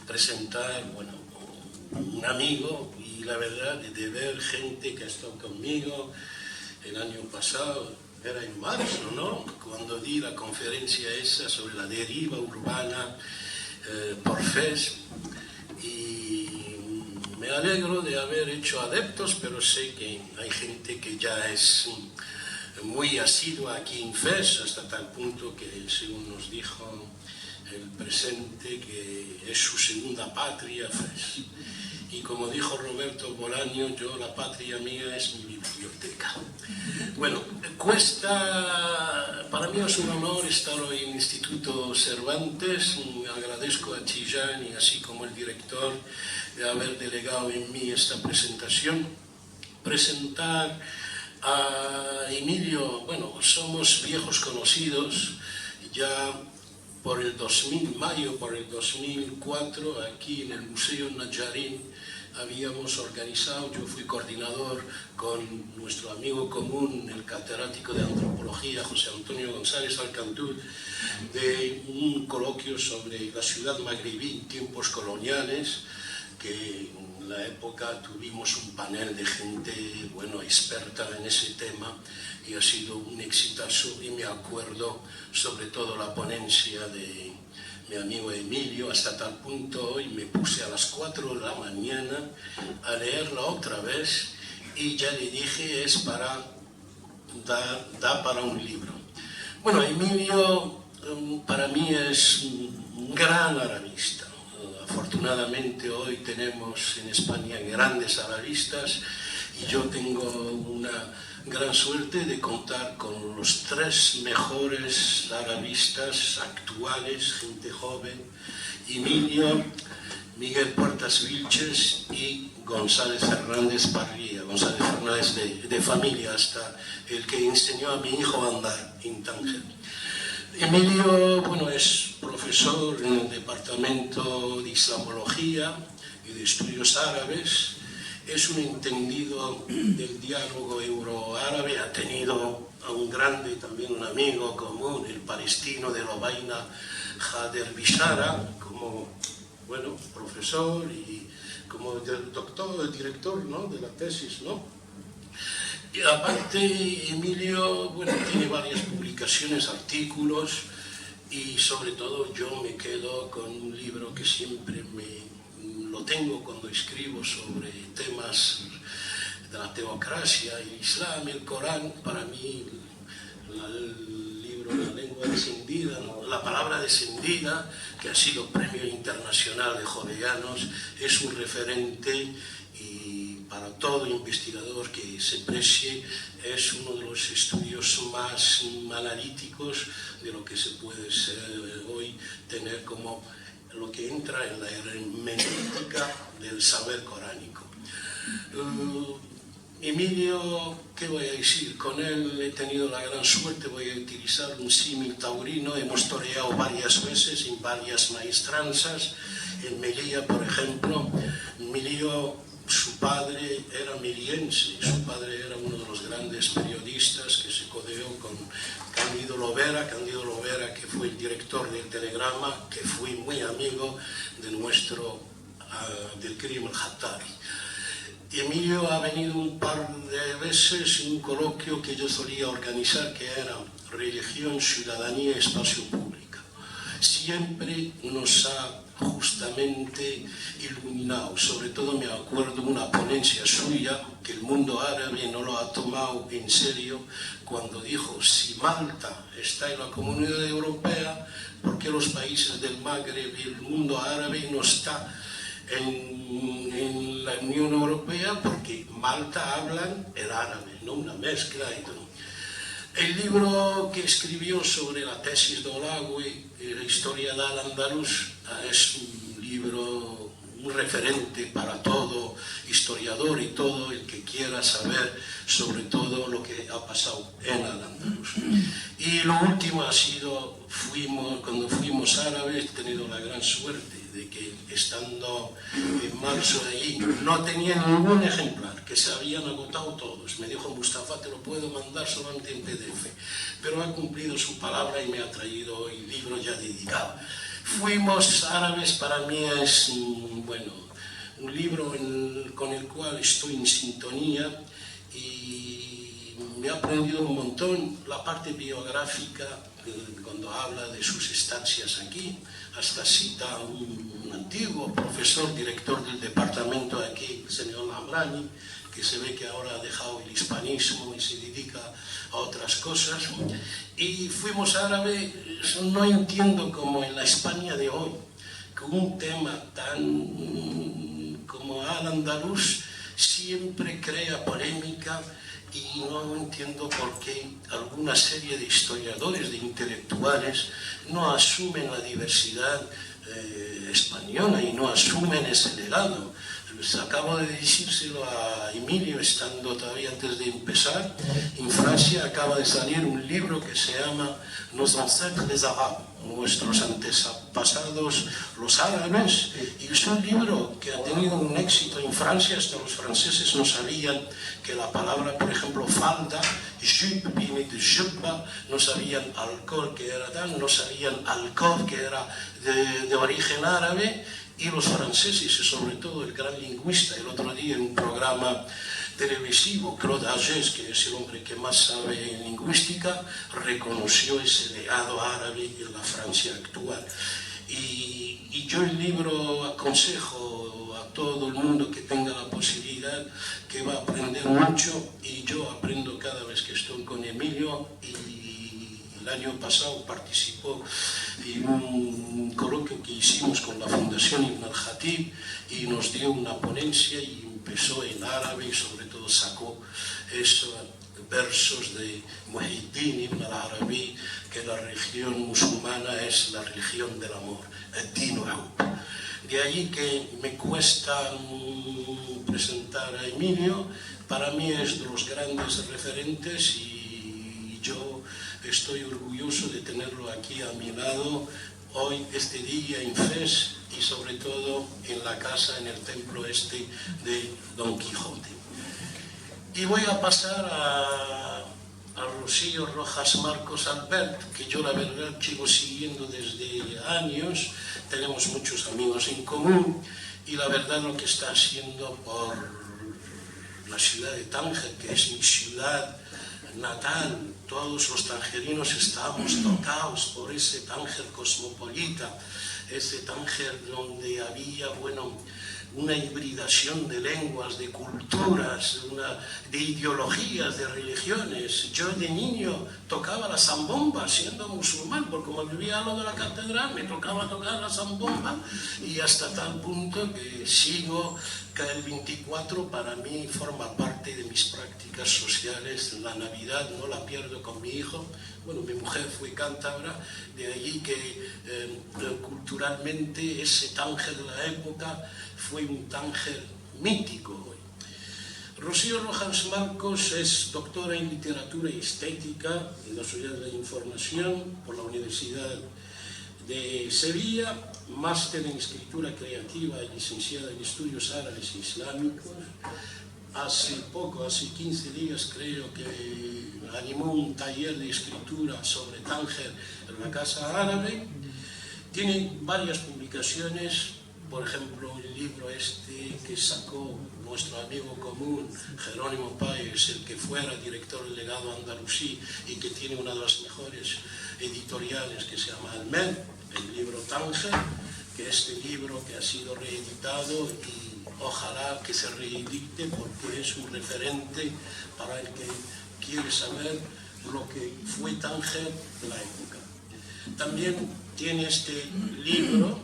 presentar, bueno, un amigo, y la verdad de ver gente que ha estado conmigo el año pasado, era en marzo, ¿no?, cuando di la conferencia esa sobre la deriva urbana por FES, y me alegro de haber hecho adeptos, pero sé que hay gente que ya es muy asidua aquí en FES, hasta tal punto que, según nos dijo el presente, que es su segunda patria FES. Y como dijo Roberto Bolaño, yo, la patria mía es mi biblioteca. Bueno, para mí es un honor estar hoy en el Instituto Cervantes. Agradezco a Chillán y así como el director de haber delegado en mí esta presentación. Presentar a Emilio, bueno, somos viejos conocidos, ya por el 2000, mayo por el 2004, aquí en el Museo Nayarín habíamos organizado, yo fui coordinador con nuestro amigo común, el catedrático de antropología, José Antonio González Alcantú, de un coloquio sobre la ciudad magrebí en tiempos coloniales, que en la época tuvimos un panel de gente, bueno, experta en ese tema, y ha sido un exitazo. Y me acuerdo sobre todo la ponencia de mi amigo Emilio, hasta tal punto hoy me puse a las 4 de la mañana a leerla otra vez, y ya le dije, es para da para un libro. Bueno, Emilio para mí es un gran arabista. Afortunadamente hoy tenemos en España grandes arabistas, y yo tengo una gran suerte de contar con los 3 mejores arabistas actuales, gente joven: Emilio, Miguel Puertas Vilches y González Fernández Parrilla. González Fernández de familia, hasta el que enseñó a mi hijo a andar en Tánger. Emilio, bueno, es profesor en el Departamento de Islamología y de Estudios Árabes. Es un entendido del diálogo euroárabe, ha tenido a un grande, también un amigo común, el palestino de Lobaina, Jader Bishara, como, bueno, profesor y como doctor, director, ¿no?, de la tesis, ¿no? Y aparte, Emilio, bueno, tiene varias publicaciones, artículos, y sobre todo yo me quedo con un libro que siempre lo tengo cuando escribo sobre temas de la teocracia, el Islam, el Corán. Para mí el libro La lengua descendida, la palabra descendida, que ha sido premio internacional de Jovellanos, es un referente, y para todo investigador que se precie es uno de los estudios más analíticos de lo que se puede hoy tener como lo que entra en la hermenéutica del saber coránico. Emilio, ¿qué voy a decir? Con él he tenido la gran suerte, voy a utilizar un símil taurino, hemos toreado varias veces en varias maestranzas. En Melilla, por ejemplo, Emilio, su padre era meliense, su padre era uno de los grandes periodistas que se codeó con Cándido Lovera, que fue el director del Telegrama, que fui muy amigo de del Karim el-Hattari. Emilio ha venido un par de veces en un coloquio que yo solía organizar, que era Religión, Ciudadanía y Espacio Público. Siempre nos ha justamente iluminado. Sobre todo me acuerdo una ponencia suya que el mundo árabe no lo ha tomado en serio, cuando dijo: si Malta está en la Comunidad Europea, ¿por qué los países del Magreb y el mundo árabe no está en la Unión Europea? Porque Malta hablan el árabe, ¿no? Una mezcla y todo. El libro que escribió sobre la tesis de Olagüe, la historia de Al-Andalus, es un libro, un referente para todo historiador y todo el que quiera saber sobre todo lo que ha pasado en Al-Andalus. Y lo último ha sido, cuando fuimos árabes, he tenido la gran suerte de que estando en marzo allí no tenía ningún ejemplar, que se habían agotado todos. Me dijo Mustafa, te lo puedo mandar solamente en PDF, pero ha cumplido su palabra y me ha traído el libro ya dedicado. Fuimos árabes, para mí es, bueno, un libro con el cual estoy en sintonía y me ha aprendido un montón la parte biográfica cuando habla de sus estancias aquí, hasta cita a un antiguo profesor, director del departamento aquí, el señor Lambrani, que se ve que ahora ha dejado el hispanismo y se dedica a otras cosas. Y fuimos árabes, no entiendo cómo en la España de hoy, con un tema tan como al-andaluz, siempre crea polémica, y no entiendo por qué alguna serie de historiadores, de intelectuales, no asumen la diversidad española y no asumen ese legado. Acabo de decírselo a Emilio, estando todavía antes de empezar. En Francia acaba de salir un libro que se llama Nos ancêtres les Arabes, nuestros antepasados los árabes, y es un libro que ha tenido un éxito en Francia. Hasta los franceses no sabían que la palabra, por ejemplo, falda, jupe, viene de jubba, no sabían alcohol, que era tal, no sabían alcohol, que era de origen árabe. Y los franceses, y sobre todo el gran lingüista, el otro día en un programa televisivo, Claude Agès, que es el hombre que más sabe en lingüística, reconoció ese legado árabe en la Francia actual. Y yo el libro aconsejo a todo el mundo que tenga la posibilidad, que va a aprender mucho, y yo aprendo cada vez que estoy con Emilio. Y el año pasado participó en un coloquio que hicimos con la Fundación Ibn al-Khatib y nos dio una ponencia y empezó en árabe y sobre todo sacó esos versos de Muhyiddin Ibn al-Arabi, que la religión musulmana es la religión del amor, ad-din hub. De ahí que me cuesta presentar a Emilio. Para mí es de los grandes referentes y yo estoy orgulloso de tenerlo aquí a mi lado hoy, este día en Fez, y sobre todo en la casa, en el templo este de Don Quijote. Y voy a pasar a Rocío Rojas Marcos Albert, que yo la verdad sigo siguiendo desde años, tenemos muchos amigos en común, y la verdad lo que está haciendo por la ciudad de Tánger, que es mi ciudad natal, todos los tangerinos estábamos tocados por ese Tánger cosmopolita, ese Tánger donde había, bueno, una hibridación de lenguas, de culturas, de ideologías, de religiones. Yo de niño tocaba la zambomba siendo musulmán, porque como vivía al lado de la catedral me tocaba tocar la zambomba, y hasta tal punto que sigo, que el 24 para mí forma parte de mis prácticas sociales. La Navidad no la pierdo con mi hijo. Bueno, mi mujer fue cántabra, de allí que culturalmente ese Tánger de la época fue un Tánger mítico. Rocío Rojas Marcos es doctora en literatura y estética en la Sociedad de la Información por la Universidad de Sevilla, máster en escritura creativa y licenciada en estudios árabes e islámicos. Hace poco, hace 15 días creo que animó un taller de escritura sobre Tánger en la Casa Árabe. Tiene varias publicaciones, por ejemplo el libro este que sacó nuestro amigo común Jerónimo Páez, el que fuera director del legado andalusí y que tiene una de las mejores editoriales, que se llama Almed, el libro Tánger, que este libro que ha sido reeditado y ojalá que se reedite porque es un referente para el que quiere saber lo que fue Tánger de la época. También tiene este libro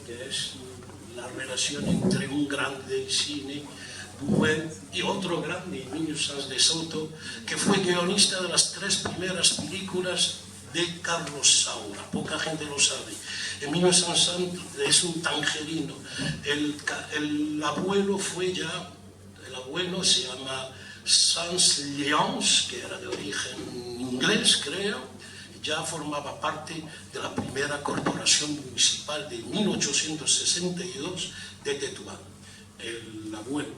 que es la relación entre un grande del cine, Buñuel, y otro grande, Emilio Sanz de Soto, que fue guionista de las 3 primeras películas de Carlos Saura. Poca gente lo sabe. Emilio Sanz es un tangerino. El abuelo se llama Sanz Lyons, que era de origen inglés, creo, ya formaba parte de la primera corporación municipal de 1862 de Tetuán, el abuelo.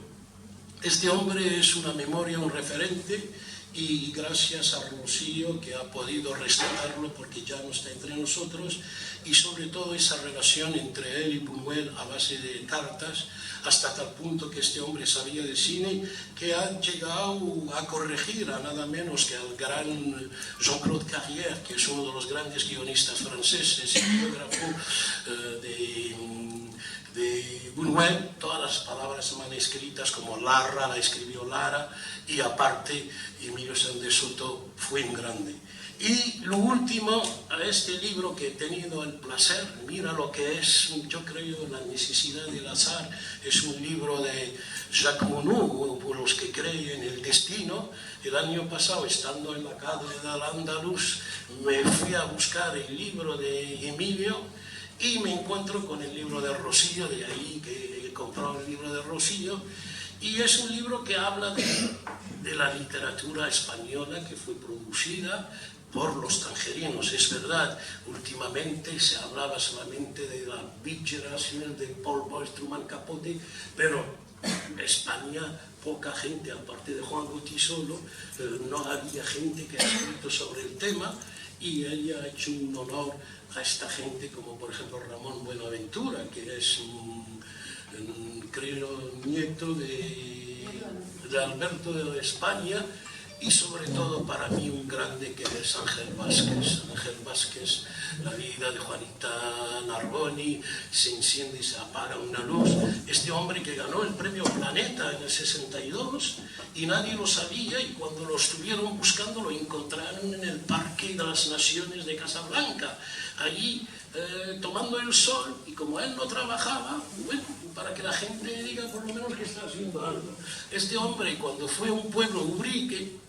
Este hombre es una memoria, un referente, y gracias a Rocío, que ha podido rescatarlo porque ya no está entre nosotros, y sobre todo esa relación entre él y Buñuel a base de cartas, hasta tal punto que este hombre sabía de cine, que ha llegado a corregir a nada menos que al gran Jean-Claude Carrière, que es uno de los grandes guionistas franceses y biógrafo de Buñuel. Todas las palabras manuscritas como Larra, la escribió Lara, y aparte Emilio Sáenz de Soto fue un grande. Y lo último, a este libro que he tenido el placer, mira lo que es, yo creo, La necesidad del azar, es un libro de Jacques Monod, por los que creen en el destino. El año pasado, estando en la Cátedra del Andaluz, me fui a buscar el libro de Emilio y me encuentro con el libro de Rocío, de ahí que he comprado el libro de Rocío, y es un libro que habla de la literatura española que fue producida por los tangerinos. Es verdad, últimamente se hablaba solamente de la Generación de Paul Boyce, Truman Capote, pero España, poca gente, aparte de Juan Gautí solo, no había gente que ha escrito sobre el tema, y ella ha hecho un honor a esta gente, como por ejemplo Ramón Buenaventura, que es, creo, nieto de Alberto de España, y sobre todo para mí un grande que es Ángel Vázquez. Ángel Vázquez, la vida de Juanita Narboni, se enciende y se apaga una luz. Este hombre que ganó el premio Planeta en el 62 y nadie lo sabía, y cuando lo estuvieron buscando lo encontraron en el Parque de las Naciones de Casablanca, allí tomando el sol, y como él no trabajaba, bueno, para que la gente diga por lo menos que está haciendo algo. Este hombre, cuando fue a un pueblo, Ubrique,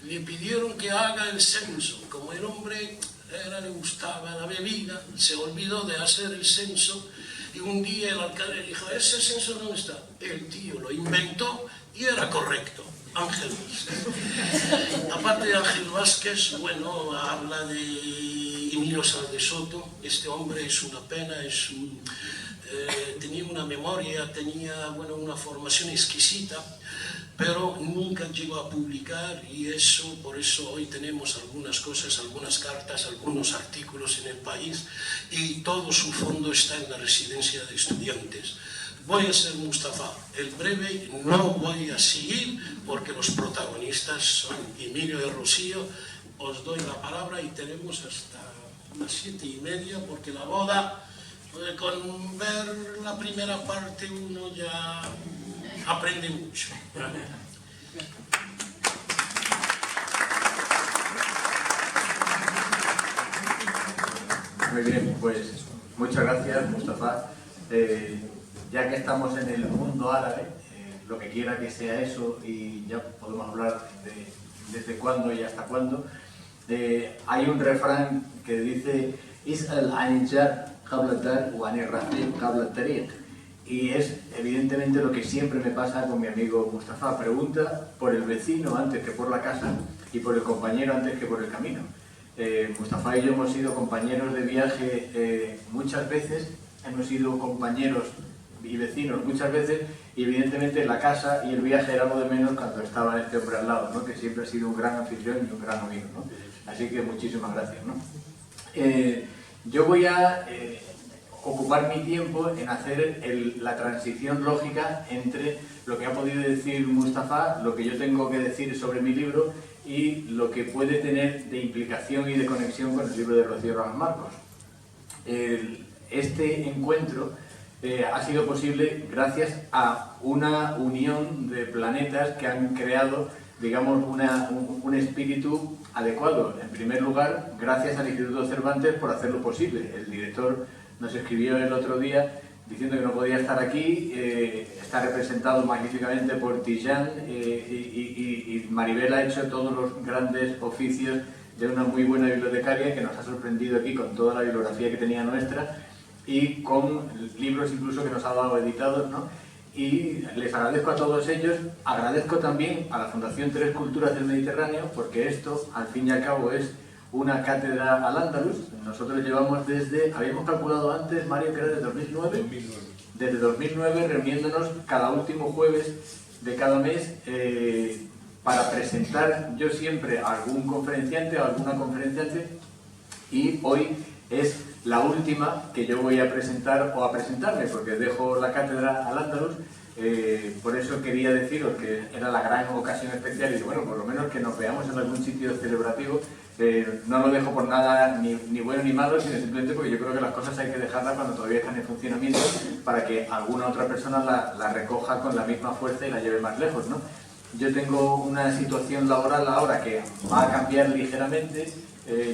le pidieron que haga el censo. Como el hombre le gustaba la bebida, se olvidó de hacer el censo, y un día el alcalde dijo: ese censo no está. El tío lo inventó y era correcto. Ángel Vázquez. Aparte de Ángel Vázquez, bueno, habla de Emilio Sáenz de Soto. Este hombre es una pena, tenía una memoria, tenía, bueno, una formación exquisita, pero nunca llegó a publicar, y por eso hoy tenemos algunas cosas, algunas cartas, algunos artículos en El País, y todo su fondo está en la residencia de estudiantes. Voy a ser Mustafa el breve, no voy a seguir porque los protagonistas son Emilio y Rocío. Os doy la palabra y tenemos hasta las 7:30, porque la boda, con ver la primera parte uno ya aprende mucho. Muy bien, pues muchas gracias, Mustafa. Ya que estamos en el mundo árabe, lo que quiera que sea eso, y ya podemos hablar de desde cuándo y hasta cuándo, hay un refrán que dice Is'al anil jar qabla dar wa anir rafiq qabla tariq. Y es evidentemente lo que siempre me pasa con mi amigo Mustafa: pregunta por el vecino antes que por la casa, y por el compañero antes que por el camino. Mustafa y yo hemos sido compañeros de viaje muchas veces, hemos sido compañeros y vecinos muchas veces, y evidentemente la casa y el viaje era lo de menos cuando estaba este hombre al lado, ¿no? Que siempre ha sido un gran anfitrión y un gran amigo, ¿no? Así que muchísimas gracias, ¿no? Yo voy a ocupar mi tiempo en hacer la transición lógica entre lo que ha podido decir Mustafa, lo que yo tengo que decir sobre mi libro, y lo que puede tener de implicación y de conexión con el libro de Rocío Ramos Marcos. Este encuentro ha sido posible gracias a una unión de planetas que han creado, digamos, un espíritu adecuado. En primer lugar, gracias al Instituto Cervantes por hacerlo posible. El director nos escribió el otro día diciendo que no podía estar aquí. Está representado magníficamente por Tiján, y Maribel ha hecho todos los grandes oficios de una muy buena bibliotecaria, que nos ha sorprendido aquí con toda la bibliografía que tenía nuestra, y con libros incluso que nos ha dado editados, ¿no? Y les agradezco a todos ellos. Agradezco también a la Fundación Tres Culturas del Mediterráneo, porque esto, al fin y al cabo, es una cátedra al Andaluz. Nosotros llevamos desde, habíamos calculado antes, Mario, que era desde 2009. Desde 2009 reuniéndonos cada último jueves de cada mes para presentar yo siempre a algún conferenciante o alguna conferenciante, y hoy es la última que yo voy a presentar o a presentarme, porque dejo la cátedra al Andaluz. Por eso quería deciros que era la gran ocasión especial y bueno, por lo menos que nos veamos en algún sitio celebrativo. No lo dejo por nada ni bueno ni malo, sino simplemente porque yo creo que las cosas hay que dejarlas cuando todavía están en funcionamiento para que alguna otra persona la recoja con la misma fuerza y la lleve más lejos, ¿no? Yo tengo una situación laboral ahora que va a cambiar ligeramente,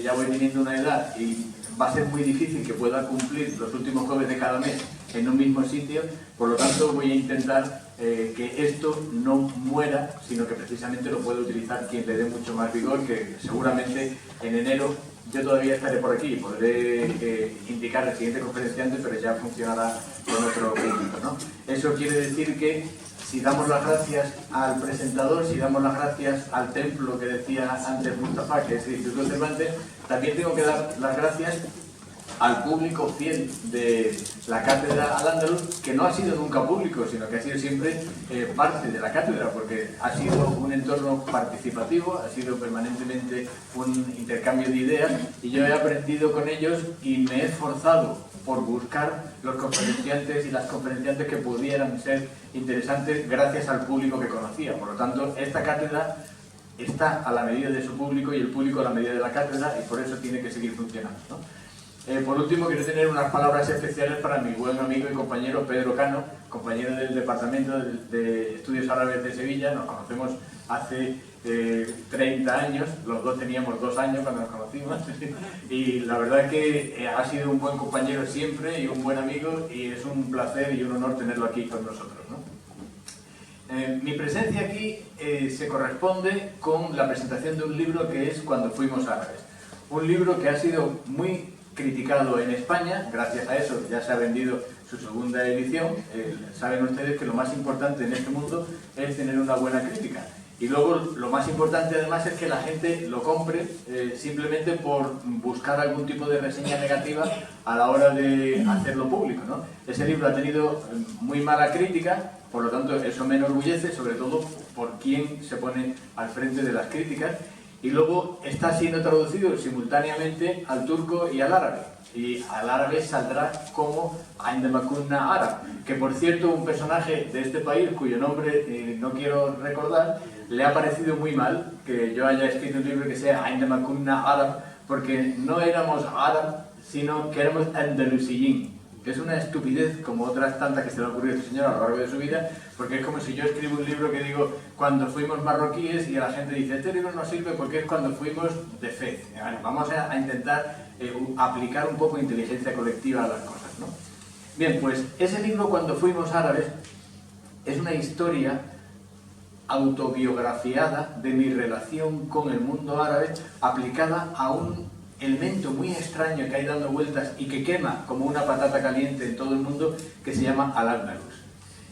ya voy teniendo una edad y va a ser muy difícil que pueda cumplir los últimos jueves de cada mes en un mismo sitio, por lo tanto voy a intentar que esto no muera, sino que precisamente lo pueda utilizar quien le dé mucho más vigor, que seguramente en enero yo todavía estaré por aquí, podré indicar al siguiente conferenciante, pero ya funcionará con otro público, ¿no? Eso quiere decir que si damos las gracias al presentador, si damos las gracias al templo que decía antes Mustafa, que es el Instituto Cervantes, también tengo que dar las gracias al público fiel de la cátedra al Andaluz, que no ha sido nunca público, sino que ha sido siempre parte de la cátedra, porque ha sido un entorno participativo, ha sido permanentemente un intercambio de ideas, y yo he aprendido con ellos y me he esforzado por buscar los conferenciantes y las conferenciantes que pudieran ser interesantes gracias al público que conocía. Por lo tanto, esta cátedra está a la medida de su público y el público a la medida de la cátedra, y por eso tiene que seguir funcionando, ¿no? Por último, quiero tener unas palabras especiales para mi buen amigo y compañero Pedro Cano, compañero del Departamento de Estudios Árabes de Sevilla. Nos conocemos hace 30 años, los dos teníamos 2 años cuando nos conocimos, y la verdad es que ha sido un buen compañero siempre y un buen amigo, y es un placer y un honor tenerlo aquí con nosotros, ¿no? Mi presencia aquí se corresponde con la presentación de un libro que es Cuando fuimos árabes. Un libro que ha sido muy criticado en España, gracias a eso ya se ha vendido su segunda edición. Saben ustedes que lo más importante en este mundo es tener una buena crítica. Y luego lo más importante además es que la gente lo compre simplemente por buscar algún tipo de reseña negativa a la hora de hacerlo público, ¿no? Ese libro ha tenido muy mala crítica, por lo tanto eso me enorgullece, sobre todo por quien se pone al frente de las críticas. Y luego está siendo traducido simultáneamente al turco y al árabe. Y al árabe saldrá como Aindamakunna Arab, que por cierto un personaje de este país, cuyo nombre no quiero recordar, le ha parecido muy mal que yo haya escrito un libro que sea Aindamakunna Arab, porque no éramos árabe, sino que éramos andalusiyín, que es una estupidez como otras tantas que se le ha ocurrido a este señor a lo largo de su vida, porque es como si yo escribo un libro que digo cuando fuimos marroquíes y a la gente dice este libro no sirve porque es cuando fuimos de Fez. Bueno, vamos a intentar aplicar un poco de inteligencia colectiva a las cosas, ¿no? Bien, pues ese libro Cuando fuimos árabes es una historia autobiografiada de mi relación con el mundo árabe aplicada a un elemento muy extraño que hay dando vueltas y que quema como una patata caliente en todo el mundo, que se llama Al-Ándalus.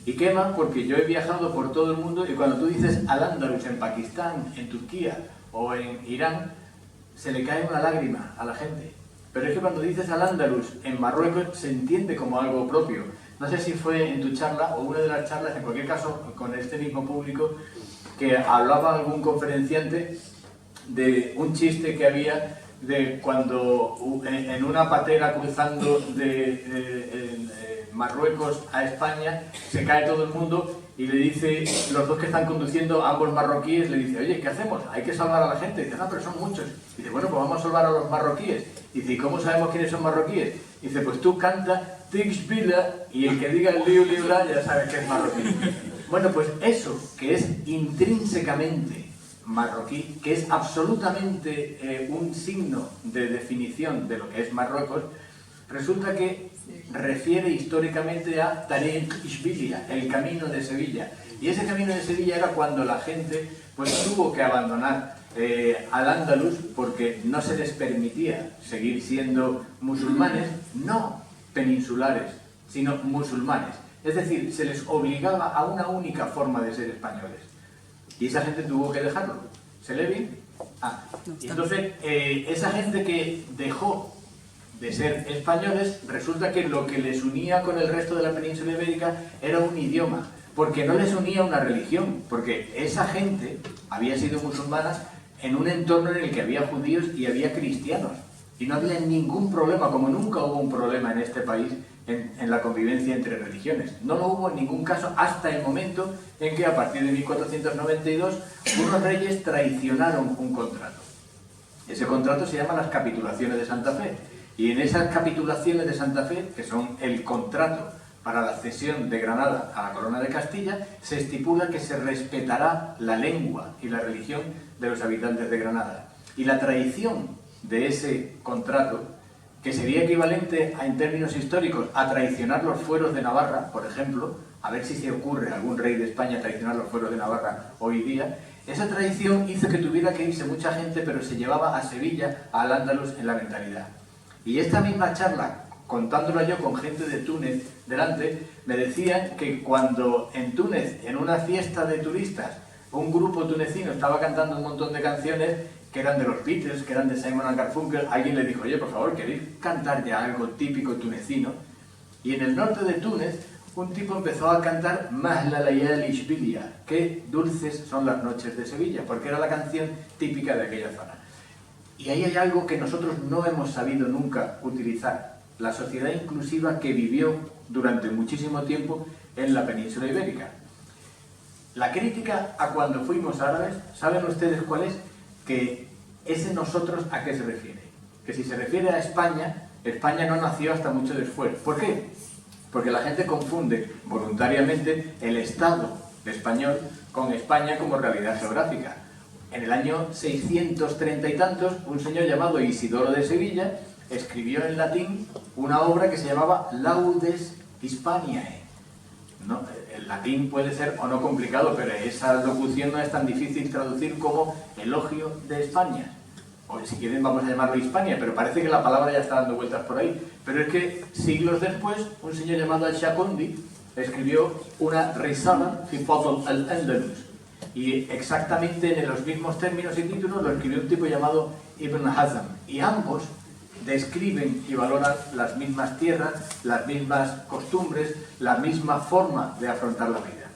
Y quema porque yo he viajado por todo el mundo y cuando tú dices Al-Ándalus en Pakistán, en Turquía o en Irán, se le cae una lágrima a la gente. Pero es que cuando dices Al-Ándalus en Marruecos se entiende como algo propio. No sé si fue en tu charla o una de las charlas, en cualquier caso con este mismo público, que hablaba algún conferenciante de un chiste que había de cuando en una patera cruzando de Marruecos a España se cae todo el mundo y le dice, los dos que están conduciendo, ambos marroquíes, le dice, oye, ¿qué hacemos? Hay que salvar a la gente. Dice, no, pero son muchos. Dice, bueno, pues vamos a salvar a los marroquíes. Dice, ¿y cómo sabemos quiénes son marroquíes? Dice, pues tú canta Tixbila y el que diga el Liu Libra ya sabes que es marroquí. Bueno, pues eso, que es intrínsecamente marroquí, que es absolutamente un signo de definición de lo que es Marruecos, resulta que refiere históricamente a Tariq Ishbilia, el camino de Sevilla. Y ese camino de Sevilla era cuando la gente pues tuvo que abandonar Al-Ándalus porque no se les permitía seguir siendo musulmanes, no peninsulares, sino musulmanes. Es decir, se les obligaba a una única forma de ser españoles. Y esa gente tuvo que dejarlo. Selebi Entonces, esa gente que dejó de ser españoles, resulta que lo que les unía con el resto de la península ibérica era un idioma, porque no les unía una religión, porque esa gente había sido musulmana en un entorno en el que había judíos y había cristianos, y no había ningún problema, como nunca hubo un problema en este país en la convivencia entre religiones. No lo hubo en ningún caso hasta el momento en que, a partir de 1492, unos reyes traicionaron un contrato. Ese contrato se llama las Capitulaciones de Santa Fe, y en esas Capitulaciones de Santa Fe, que son el contrato para la cesión de Granada a la Corona de Castilla, se estipula que se respetará la lengua y la religión de los habitantes de Granada. Y la traición de ese contrato, que sería equivalente en términos históricos a traicionar los fueros de Navarra, por ejemplo, a ver si se ocurre a algún rey de España traicionar los fueros de Navarra hoy día, esa traición hizo que tuviera que irse mucha gente, pero se llevaba a Sevilla, a Al-Ándalus en la mentalidad. Y esta misma charla, contándola yo con gente de Túnez delante, me decían que cuando en Túnez, en una fiesta de turistas, un grupo tunecino estaba cantando un montón de canciones que eran de los Beatles, que eran de Simon & Garfunkel, alguien le dijo: oye, por favor, ¿queréis cantar ya algo típico tunecino? Y en el norte de Túnez, un tipo empezó a cantar Mahla Layali Ishbilia, qué dulces son las noches de Sevilla, porque era la canción típica de aquella zona. Y ahí hay algo que nosotros no hemos sabido nunca utilizar: la sociedad inclusiva que vivió durante muchísimo tiempo en la península ibérica. La crítica a cuando fuimos árabes, ¿saben ustedes cuál es? Que ese nosotros, ¿a qué se refiere? Que si se refiere a España, España no nació hasta mucho después. ¿Por qué? Porque la gente confunde voluntariamente el Estado español con España como realidad geográfica. En el año 630 y tantos, un señor llamado Isidoro de Sevilla escribió en latín una obra que se llamaba Laudes Hispaniae. ¿No? El latín puede ser o no complicado, pero esa locución no es tan difícil traducir como elogio de España. O si quieren vamos a llamarlo Hispania, pero parece que la palabra ya está dando vueltas por ahí. Pero es que siglos después, un señor llamado Al-Shakundi escribió una Risala fi Fadl al-Andalus. Y exactamente en los mismos términos y títulos lo escribió un tipo llamado Ibn Hazm. Y ambos describen y valoran las mismas tierras, las mismas costumbres, la misma forma de afrontar la vida.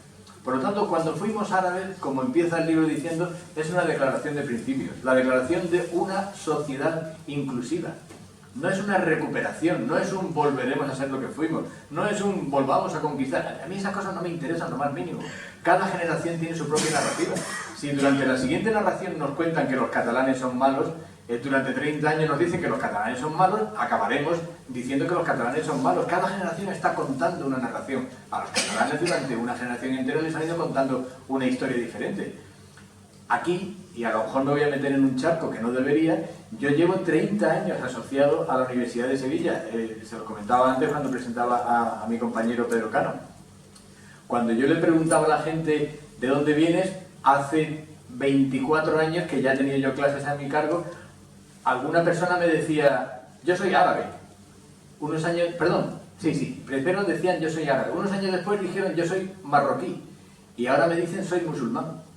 Por lo tanto, cuando fuimos árabes, como empieza el libro diciendo, es una declaración de principios, la declaración de una sociedad inclusiva. No es una recuperación, no es un volveremos a ser lo que fuimos, no es un volvamos a conquistar. A mí esas cosas no me interesan lo más mínimo. Cada generación tiene su propia narrativa. Si durante la siguiente narración nos cuentan que los catalanes son malos, durante 30 años nos dicen que los catalanes son malos, acabaremos diciendo que los catalanes son malos. Cada generación está contando una narración. A los catalanes durante una generación entera les han ido contando una historia diferente. Aquí, y a lo mejor me voy a meter en un charco que no debería, yo llevo 30 años asociado a la Universidad de Sevilla. Se lo comentaba antes cuando presentaba a mi compañero Pedro Cano. Cuando yo le preguntaba a la gente ¿de dónde vienes? Hace 24 años que ya tenía yo clases a mi cargo, alguna persona me decía, yo soy árabe. Unos años, primero decían yo soy árabe. Unos años después dijeron yo soy marroquí. Y ahora me dicen soy musulmán.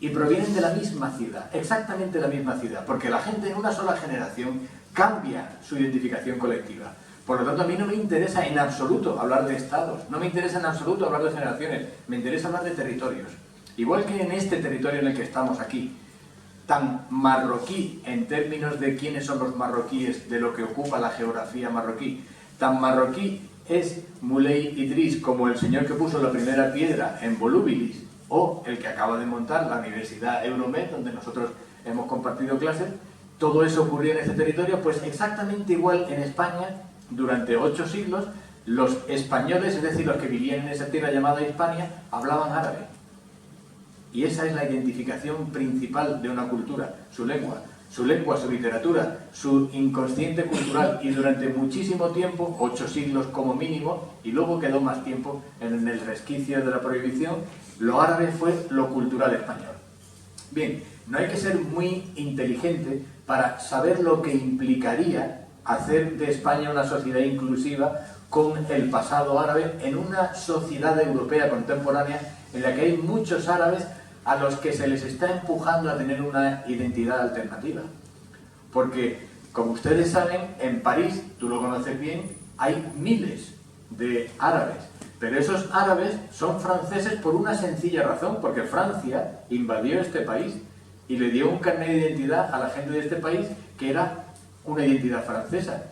Y provienen de la misma ciudad, exactamente la misma ciudad, porque la gente en una sola generación cambia su identificación colectiva. Por lo tanto, a mí no me interesa en absoluto hablar de estados, no me interesa en absoluto hablar de generaciones, me interesa hablar de territorios. Igual que en este territorio en el que estamos aquí, tan marroquí en términos de quiénes son los marroquíes, de lo que ocupa la geografía marroquí, tan marroquí es Moulay Idriss como el señor que puso la primera piedra en Volubilis, o el que acaba de montar la Universidad Euromed, donde nosotros hemos compartido clases. Todo eso ocurrió en este territorio, pues exactamente igual en España, durante 8 siglos, los españoles, es decir, los que vivían en esa tierra llamada Hispania, hablaban árabe. Y esa es la identificación principal de una cultura, su lengua, su literatura, su inconsciente cultural. Y durante muchísimo tiempo, 8 siglos como mínimo, y luego quedó más tiempo en el resquicio de la prohibición, lo árabe fue lo cultural español. Bien, no hay que ser muy inteligente para saber lo que implicaría hacer de España una sociedad inclusiva con el pasado árabe en una sociedad europea contemporánea en la que hay muchos árabes a los que se les está empujando a tener una identidad alternativa. Porque, como ustedes saben, en París, tú lo conoces bien, hay miles de árabes. Pero esos árabes son franceses por una sencilla razón, porque Francia invadió este país y le dio un carnet de identidad a la gente de este país que era una identidad francesa.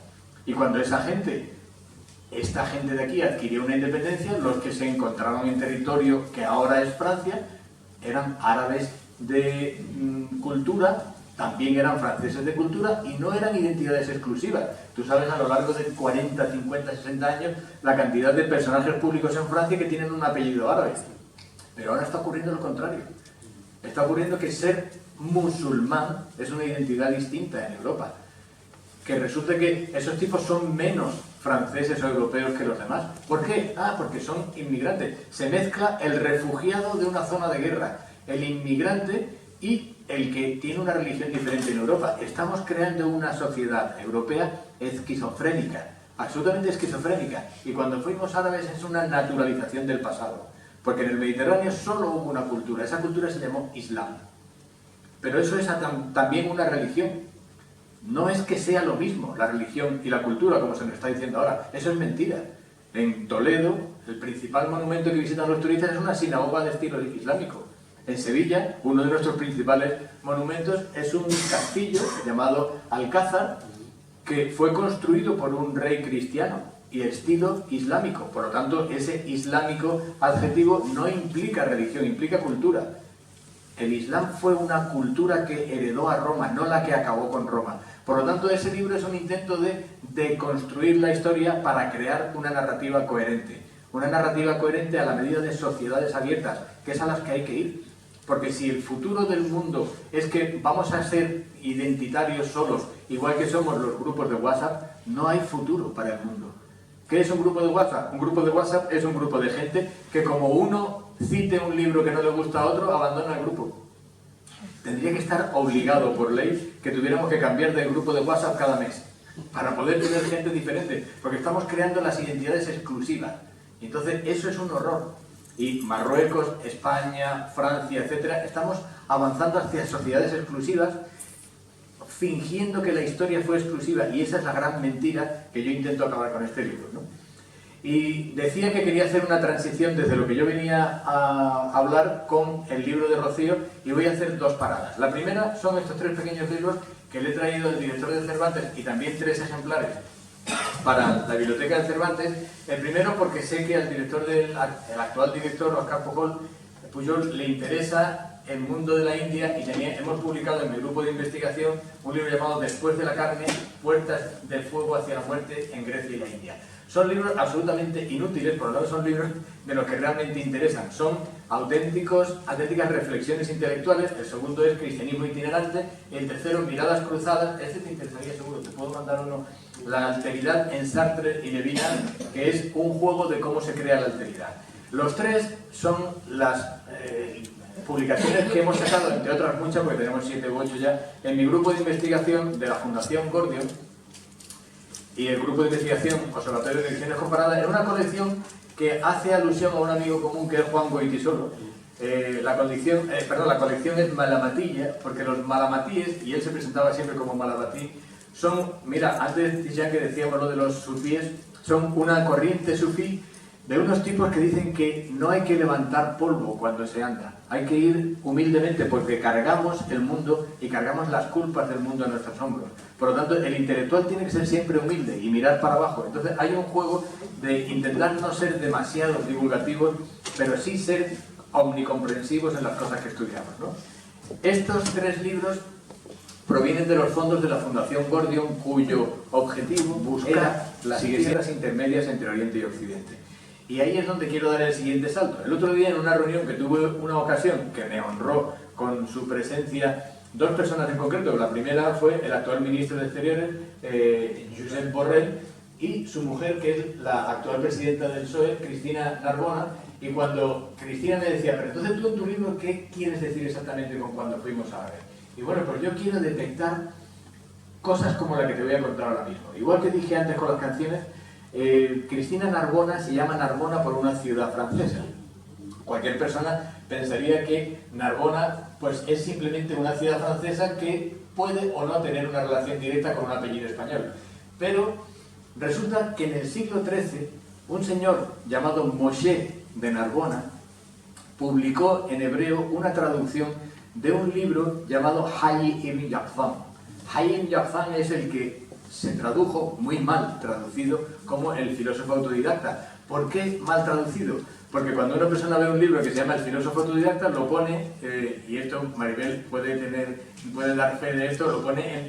Y cuando esta gente de aquí adquirió una independencia, los que se encontraron en territorio que ahora es Francia eran árabes de cultura, también eran franceses de cultura y no eran identidades exclusivas. Tú sabes, a lo largo de 40, 50, 60 años, la cantidad de personajes públicos en Francia que tienen un apellido árabe. Pero ahora está ocurriendo lo contrario. Está ocurriendo que ser musulmán es una identidad distinta en Europa. Que resulta que esos tipos son menos franceses o europeos que los demás. ¿Por qué? Porque son inmigrantes. Se mezcla el refugiado de una zona de guerra, el inmigrante y el que tiene una religión diferente en Europa. Estamos creando una sociedad europea esquizofrénica, absolutamente esquizofrénica. Y cuando fuimos árabes es una naturalización del pasado. Porque en el Mediterráneo solo hubo una cultura. Esa cultura se llamó Islam. Pero eso es también una religión. No es que sea lo mismo la religión y la cultura, como se nos está diciendo ahora. Eso es mentira. En Toledo, el principal monumento que visitan los turistas es una sinagoga de estilo islámico. En Sevilla, uno de nuestros principales monumentos es un castillo llamado Alcázar, que fue construido por un rey cristiano y estilo islámico. Por lo tanto, ese islámico adjetivo no implica religión, implica cultura. El Islam fue una cultura que heredó a Roma, no la que acabó con Roma. Por lo tanto, ese libro es un intento de deconstruir la historia para crear una narrativa coherente. Una narrativa coherente a la medida de sociedades abiertas, que es a las que hay que ir. Porque si el futuro del mundo es que vamos a ser identitarios solos, igual que somos los grupos de WhatsApp, no hay futuro para el mundo. ¿Qué es un grupo de WhatsApp? Un grupo de WhatsApp es un grupo de gente que, como uno cite un libro que no le gusta a otro, abandona el grupo. Tendría que estar obligado por ley que tuviéramos que cambiar de grupo de WhatsApp cada mes para poder tener gente diferente, porque estamos creando las identidades exclusivas. Y entonces eso es un horror. Y Marruecos, España, Francia, etcétera, estamos avanzando hacia sociedades exclusivas, fingiendo que la historia fue exclusiva, y esa es la gran mentira que yo intento acabar con este libro, ¿no? Y decía que quería hacer una transición desde lo que yo venía a hablar con el libro de Rocío, y voy a hacer dos paradas. La primera son estos tres pequeños libros que le he traído del director de Cervantes, y también 3 ejemplares para la biblioteca de Cervantes. El primero porque sé que al director el actual director, Óscar Pujol, Pujol, le interesa el mundo de la India, y hemos publicado en mi grupo de investigación un libro llamado Después de la carne, puertas del fuego hacia la muerte en Grecia y la India. Son libros absolutamente inútiles, por lo tanto son libros de los que realmente interesan. Son auténticas reflexiones intelectuales. El segundo es Cristianismo itinerante. El tercero, Miradas cruzadas. Este te interesaría seguro, te puedo mandar uno. La alteridad en Sartre y Levinas, que es un juego de cómo se crea la alteridad. Los tres son las publicaciones que hemos sacado, entre otras muchas, porque tenemos 7 u 8 ya, en mi grupo de investigación de la Fundación Gordion y el grupo de investigación Observatorio de Elecciones Comparadas, en una colección que hace alusión a un amigo común que es Juan Goytisolo. La colección es Malamatilla, porque los malamatíes, y él se presentaba siempre como malamatí, son, mira, antes ya que decíamos lo de los sufíes, son una corriente sufí de unos tipos que dicen que no hay que levantar polvo cuando se anda, hay que ir humildemente, porque cargamos el mundo y cargamos las culpas del mundo en nuestros hombros. Por lo tanto, el intelectual tiene que ser siempre humilde y mirar para abajo. Entonces hay un juego de intentar no ser demasiado divulgativos, pero sí ser omnicomprensivos en las cosas que estudiamos, ¿no? Estos 3 libros provienen de los fondos de la Fundación Gordion, cuyo objetivo era las tierras intermedias entre Oriente y Occidente. Y ahí es donde quiero dar el siguiente salto. El otro día, en una reunión que tuve una ocasión que me honró con su presencia, 2 personas en concreto. La primera fue el actual ministro de Exteriores, Josep Borrell, y su mujer, que es la actual presidenta del PSOE, Cristina Narbona. Y cuando Cristina me decía, pero entonces tú en tu libro, ¿qué quieres decir exactamente con cuando fuimos a ver? Y bueno, pues yo quiero detectar cosas como la que te voy a contar ahora mismo. Igual que dije antes con las canciones, Cristina Narbona se llama Narbona por una ciudad francesa. Cualquier persona pensaría que Narbona pues, es simplemente una ciudad francesa que puede o no tener una relación directa con un apellido español. Pero resulta que en el siglo XIII un señor llamado Moshe de Narbona publicó en hebreo una traducción de un libro llamado Hayy ibn Yaqzan. Hayy ibn Yaqzan es el que se tradujo, muy mal traducido, como el filósofo autodidacta. ¿Por qué mal traducido? Porque cuando una persona ve un libro que se llama El filósofo autodidacta, lo pone, y esto Maribel puede dar fe de esto,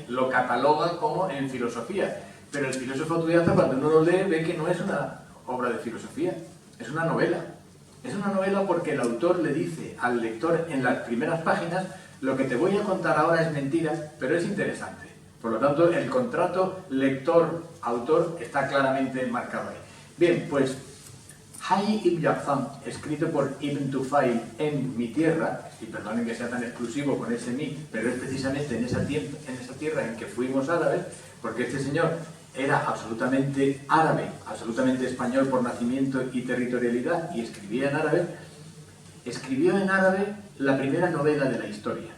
lo cataloga como en filosofía. Pero el filósofo autodidacta, cuando uno lo lee, ve que no es una obra de filosofía, es una novela. Es una novela porque el autor le dice al lector en las primeras páginas: lo que te voy a contar ahora es mentira, pero es interesante. Por lo tanto, el contrato lector-autor está claramente marcado ahí. Bien, pues Hayy ibn Yaqzan, escrito por Ibn Tufayl en Mi Tierra, y perdonen que sea tan exclusivo con ese mi, pero es precisamente en esa tierra en que fuimos árabes, porque este señor era absolutamente árabe, absolutamente español por nacimiento y territorialidad, y escribía en árabe. Escribió en árabe la primera novela de la historia.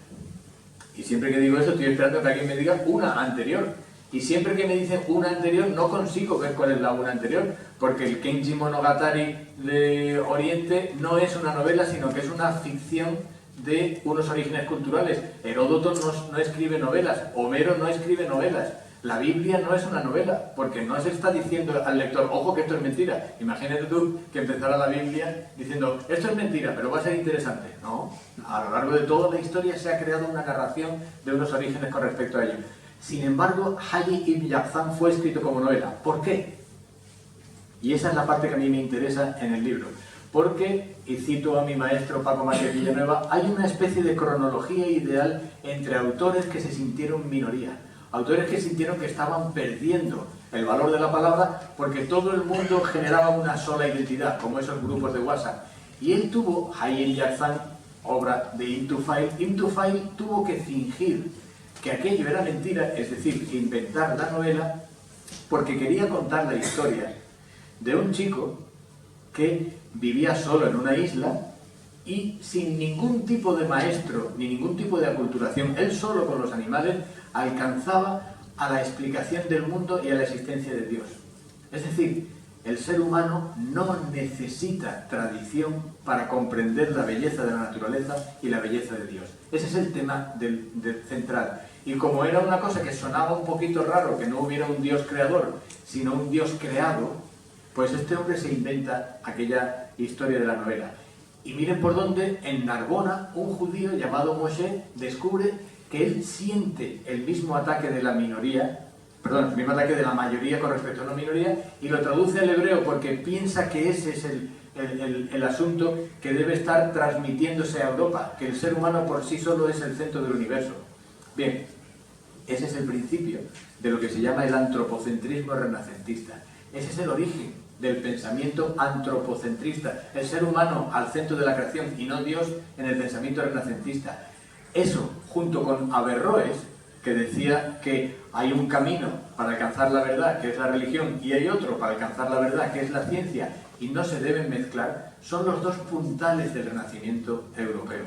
Y siempre que digo eso estoy esperando que alguien me diga una anterior. Y siempre que me dicen una anterior no consigo ver cuál es la una anterior, porque el Kenji Monogatari de Oriente no es una novela, sino que es una ficción de unos orígenes culturales. Heródoto no escribe novelas, Homero no escribe novelas. La Biblia no es una novela, porque no se está diciendo al lector: ojo que esto es mentira. Imagínate tú que empezara la Biblia diciendo: esto es mentira, pero va a ser interesante. No, a lo largo de toda la historia se ha creado una narración de unos orígenes con respecto a ello. Sin embargo, Hayy ibn Yaqzan fue escrito como novela. ¿Por qué? Y esa es la parte que a mí me interesa en el libro. Porque, y cito a mi maestro Paco Márquez Villanueva, hay una especie de cronología ideal entre autores que se sintieron minoría. Autores que sintieron que estaban perdiendo el valor de la palabra porque todo el mundo generaba una sola identidad, como esos grupos de WhatsApp. Y él tuvo, Hayy ibn Yaqzan, obra de Ibn Tufayl, tuvo que fingir que aquello era mentira, es decir, inventar la novela, porque quería contar la historia de un chico que vivía solo en una isla y sin ningún tipo de maestro ni ningún tipo de aculturación, él solo con los animales alcanzaba a la explicación del mundo y a la existencia de Dios. Es decir, el ser humano no necesita tradición para comprender la belleza de la naturaleza y la belleza de Dios. Ese es el tema central. Y como era una cosa que sonaba un poquito raro, que no hubiera un Dios creador, sino un Dios creado, pues este hombre se inventa aquella historia de la novela. Y miren por dónde, en Narbona, un judío llamado Moshe descubre que él siente el mismo ataque de la minoría, perdón, el mismo ataque de la mayoría con respecto a una minoría, y lo traduce al hebreo porque piensa que ese es el asunto que debe estar transmitiéndose a Europa, que el ser humano por sí solo es el centro del universo. Bien, ese es el principio de lo que se llama el antropocentrismo renacentista. Ese es el origen del pensamiento antropocentrista, el ser humano al centro de la creación y no Dios en el pensamiento renacentista. Eso, junto con Averroes, que decía que hay un camino para alcanzar la verdad, que es la religión, y hay otro para alcanzar la verdad, que es la ciencia, y no se deben mezclar, son los dos puntales del Renacimiento europeo.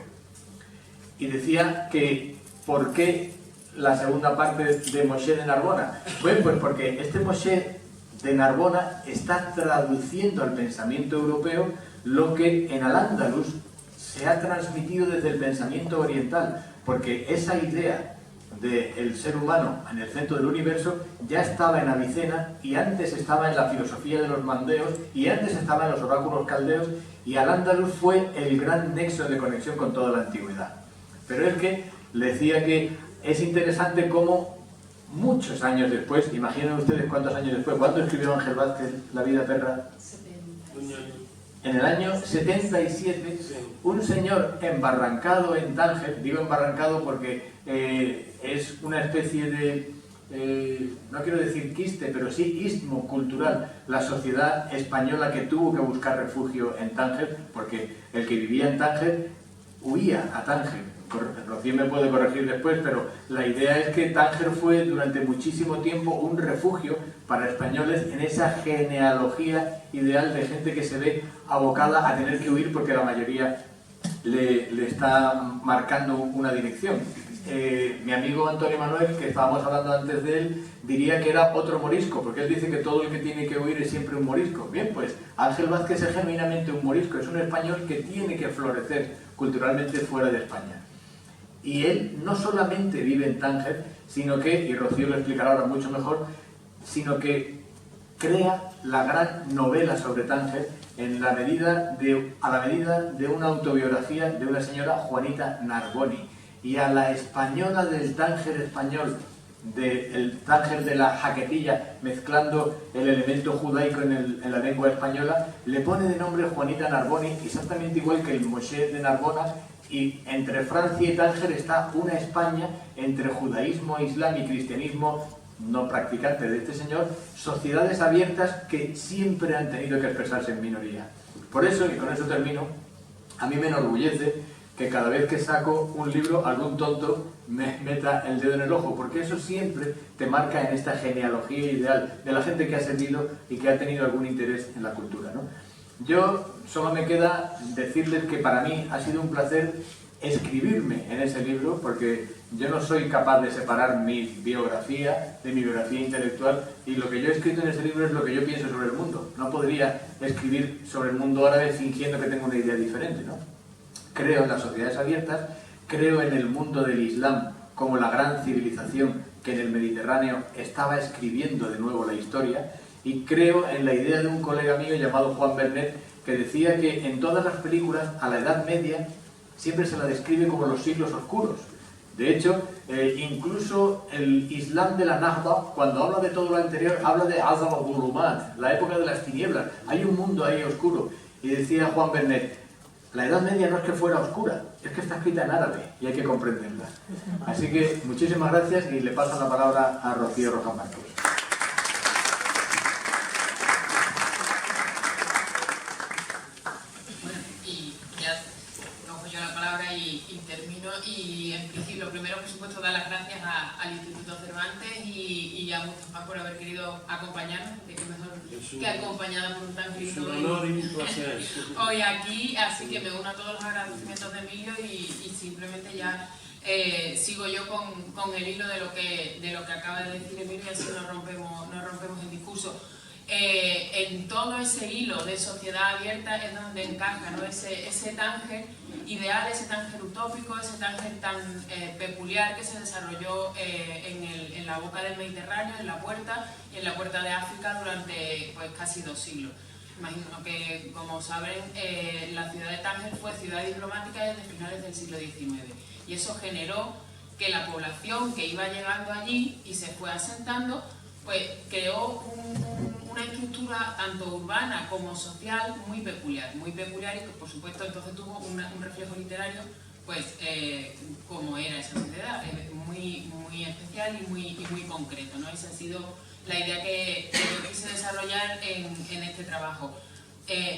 Y decía que, ¿por qué la segunda parte de Moshe de Narbona? Bueno, pues porque este Moshe de Narbona está traduciendo al pensamiento europeo lo que en Al-Ándalus se ha transmitido desde el pensamiento oriental, porque esa idea del ser humano en el centro del universo ya estaba en Avicena, y antes estaba en la filosofía de los mandeos, y antes estaba en los oráculos caldeos, y Al-Ándalus fue el gran nexo de conexión con toda la antigüedad. Pero es que le decía que es interesante cómo muchos años después, imaginen ustedes cuántos años después, ¿cuándo escribió Ángel Vázquez La vida perra? En el año 77, un señor embarrancado en Tánger, digo embarrancado porque es una especie de, no quiero decir quiste, pero sí istmo cultural, la sociedad española que tuvo que buscar refugio en Tánger, porque el que vivía en Tánger huía a Tánger. Rocío me puede corregir después, pero la idea es que Tánger fue durante muchísimo tiempo un refugio para españoles en esa genealogía ideal de gente que se ve abocada a tener que huir porque la mayoría le está marcando una dirección. Mi amigo Antonio Manuel, que estábamos hablando antes de él, diría que era otro morisco, porque él dice que todo el que tiene que huir es siempre un morisco. Bien, pues Ángel Vázquez es genuinamente un morisco, es un español que tiene que florecer culturalmente fuera de España. Y él no solamente vive en Tánger, sino que, y Rocío lo explicará ahora mucho mejor, sino que crea la gran novela sobre Tánger a la medida de una autobiografía de una señora, Juanita Narboni. Y a la española del Tánger español, del Tánger de la Jaquetilla, mezclando el elemento judaico en la lengua española, le pone de nombre Juanita Narboni, exactamente igual que el Moshe de Narbona, y entre Francia y Tánger está una España entre judaísmo, islam y cristianismo no practicante de este señor, sociedades abiertas que siempre han tenido que expresarse en minoría. Por eso, y con eso termino, a mí me enorgullece que cada vez que saco un libro, algún tonto me meta el dedo en el ojo, porque eso siempre te marca en esta genealogía ideal de la gente que ha servido y que ha tenido algún interés en la cultura, ¿no? Yo solo me queda decirles que para mí ha sido un placer escribirme en ese libro, porque yo no soy capaz de separar mi biografía de mi biografía intelectual, y lo que yo he escrito en ese libro es lo que yo pienso sobre el mundo. No podría escribir sobre el mundo árabe fingiendo que tengo una idea diferente, ¿no? Creo en las sociedades abiertas, creo en el mundo del Islam como la gran civilización que en el Mediterráneo estaba escribiendo de nuevo la historia, y creo en la idea de un colega mío llamado Juan Bernet, que decía que en todas las películas a la Edad Media siempre se la describe como los siglos oscuros. De hecho, incluso el Islam de la Nahda, cuando habla de todo lo anterior, habla de Azam al-Dhulumat, la época de las tinieblas. Hay un mundo ahí oscuro. Y decía Juan Bernet, la Edad Media no es que fuera oscura, es que está escrita en árabe y hay que comprenderla. Así que muchísimas gracias, y le paso la palabra a Rocío Rojas Marcos. Y termino, y en principio lo primero, por supuesto, dar las gracias al Instituto Cervantes y a Mustafa por haber querido acompañarnos, que mejor que acompañada por un tan querido hoy aquí, así que me uno a todos los agradecimientos de Emilio y simplemente ya sigo yo con el hilo de lo que acaba de decir Emilio, y así no rompemos el discurso. En todo ese hilo de sociedad abierta es donde encaja, ¿no? ese Tánger ideal, ese Tánger utópico, ese Tánger tan peculiar que se desarrolló en la boca del Mediterráneo, en la puerta y en la puerta de África durante pues, casi 2 siglos. Imagino que, como saben, la ciudad de Tánger fue ciudad diplomática desde finales del siglo XIX, y eso generó que la población que iba llegando allí y se fue asentando, pues creó una estructura tanto urbana como social muy peculiar, y que por supuesto entonces tuvo un reflejo literario, pues como era esa sociedad, muy especial y muy concreto, ¿no? Esa ha sido la idea que yo quise desarrollar en este trabajo.